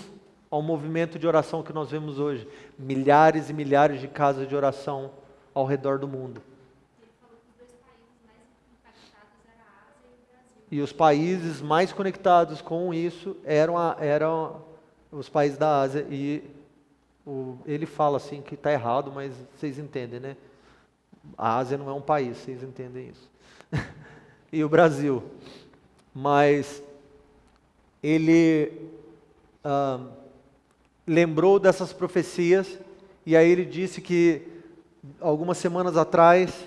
ao movimento de oração que nós vemos hoje. Milhares e milhares de casas de oração ao redor do mundo. E os países mais conectados com isso eram os países da Ásia. E ele fala assim que está errado, mas vocês entendem, né? A Ásia não é um país, vocês entendem isso. E o Brasil. Mas ele lembrou dessas profecias, e aí ele disse que algumas semanas atrás,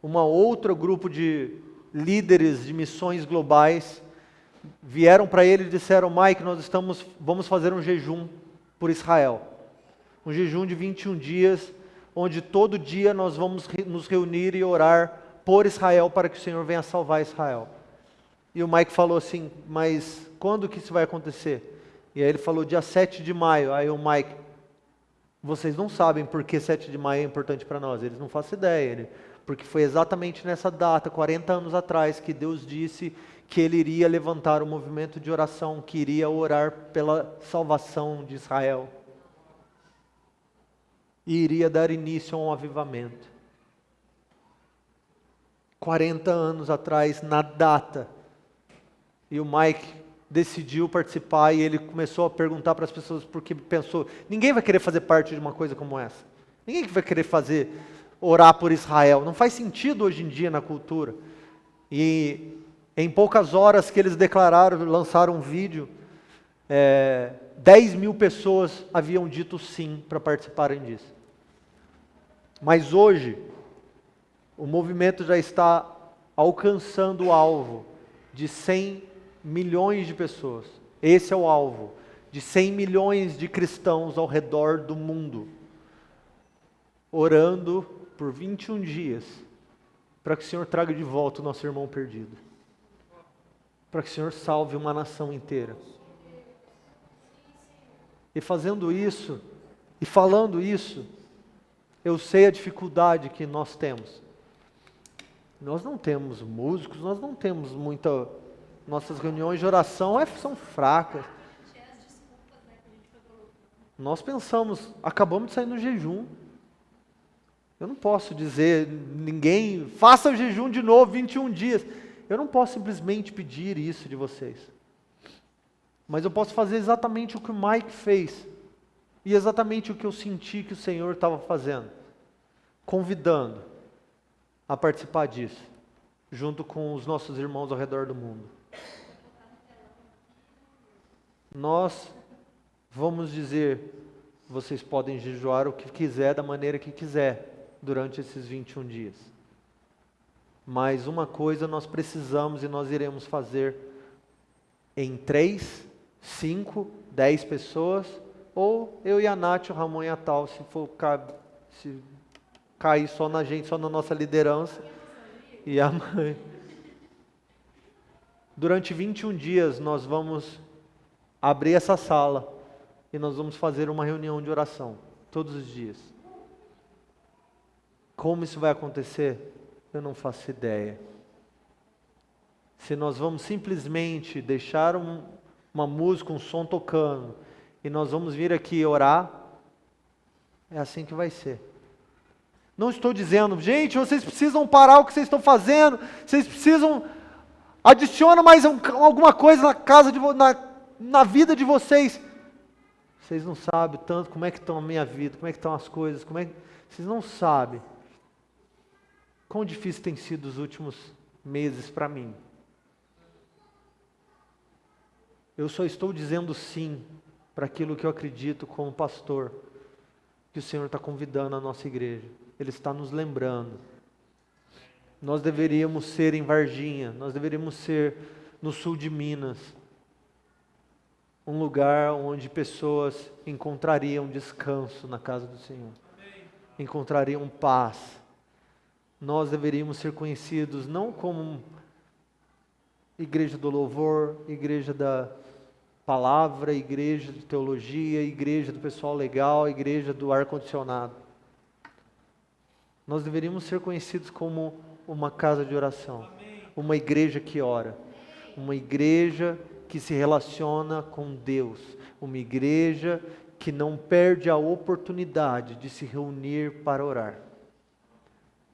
outro grupo de líderes de missões globais vieram para ele e disseram: Mike, vamos fazer um jejum por Israel. Um jejum de 21 dias, onde todo dia nós vamos nos reunir e orar por Israel para que o Senhor venha salvar Israel. E o Mike falou assim: mas quando que isso vai acontecer? E aí ele falou: dia 7 de maio. Aí o Mike: vocês não sabem por que 7 de maio é importante para nós? Eles não fazem ideia. Porque foi exatamente nessa data, 40 anos atrás, que Deus disse que Ele iria levantar um movimento de oração, que iria orar pela salvação de Israel. E iria dar início a um avivamento. 40 anos atrás, na data. E o Mike decidiu participar e ele começou a perguntar para as pessoas porque pensou, ninguém vai querer fazer parte de uma coisa como essa. Ninguém vai querer orar por Israel. Não faz sentido hoje em dia na cultura. E em poucas horas que eles declararam, lançaram um vídeo, 10 mil pessoas haviam dito sim para participarem disso. Mas hoje, o movimento já está alcançando o alvo de 100 milhões de pessoas. Esse é o alvo, de 100 milhões de cristãos ao redor do mundo, orando por 21 dias, para que o Senhor traga de volta o nosso irmão perdido, para que o Senhor salve uma nação inteira. E fazendo isso, e falando isso, eu sei a dificuldade que nós temos. Nós não temos músicos, nós não temos nossas reuniões de oração são fracas. Nós pensamos, acabamos de sair no jejum. Eu não posso dizer, ninguém, faça o jejum de novo, 21 dias. Eu não posso simplesmente pedir isso de vocês. Mas eu posso fazer exatamente o que o Mike fez. E exatamente o que eu senti que o Senhor estava fazendo. Convidando a participar disso, junto com os nossos irmãos ao redor do mundo. Nós vamos dizer, vocês podem jejuar o que quiser, da maneira que quiser, durante esses 21 dias. Mas uma coisa nós precisamos e nós iremos fazer em 3, 5, 10 pessoas, ou eu e a Nath, o Ramon e a Tal, se cair só na gente, só na nossa liderança, e a mãe. Durante 21 dias nós vamos abrir essa sala e nós vamos fazer uma reunião de oração, todos os dias. Como isso vai acontecer? Eu não faço ideia. Se nós vamos simplesmente deixar uma música, um som tocando, e nós vamos vir aqui orar, é assim que vai ser. Não estou dizendo, gente, vocês precisam parar o que vocês estão fazendo, vocês precisam, adiciona mais alguma coisa na casa na vida de vocês. Vocês não sabem tanto como é que estão a minha vida, como é que estão as coisas, vocês não sabem quão difícil tem sido os últimos meses para mim. Eu só estou dizendo sim para aquilo que eu acredito como pastor, que o Senhor está convidando a nossa igreja. Ele está nos lembrando. Nós deveríamos ser em Varginha, nós deveríamos ser no sul de Minas, um lugar onde pessoas encontrariam descanso na casa do Senhor, encontrariam paz. Nós deveríamos ser conhecidos não como igreja do louvor, igreja da palavra, igreja de teologia, igreja do pessoal legal, igreja do ar-condicionado. Nós deveríamos ser conhecidos como uma casa de oração, uma igreja que ora, uma igreja que se relaciona com Deus, uma igreja que não perde a oportunidade de se reunir para orar.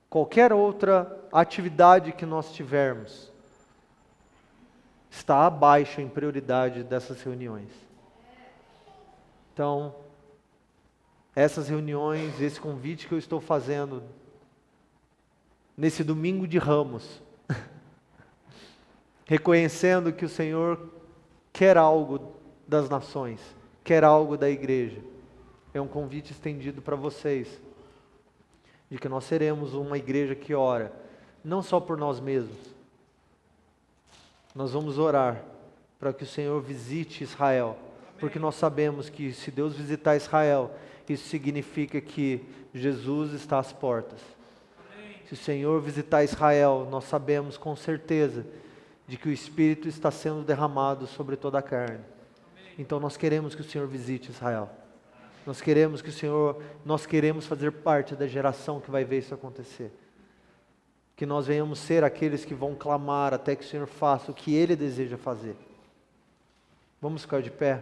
Qualquer outra atividade que nós tivermos está abaixo em prioridade dessas reuniões. Então, essas reuniões, esse convite que eu estou fazendo nesse domingo de Ramos, reconhecendo que o Senhor quer algo das nações, quer algo da igreja, é um convite estendido para vocês, de que nós seremos uma igreja que ora, não só por nós mesmos. Nós vamos orar para que o Senhor visite Israel, porque nós sabemos que se Deus visitar Israel, isso significa que Jesus está às portas. Se o Senhor visitar Israel, nós sabemos com certeza de que o Espírito está sendo derramado sobre toda a carne. Então nós queremos que o Senhor visite Israel. Nós queremos fazer parte da geração que vai ver isso acontecer. Que nós venhamos ser aqueles que vão clamar até que o Senhor faça o que Ele deseja fazer. Vamos ficar de pé?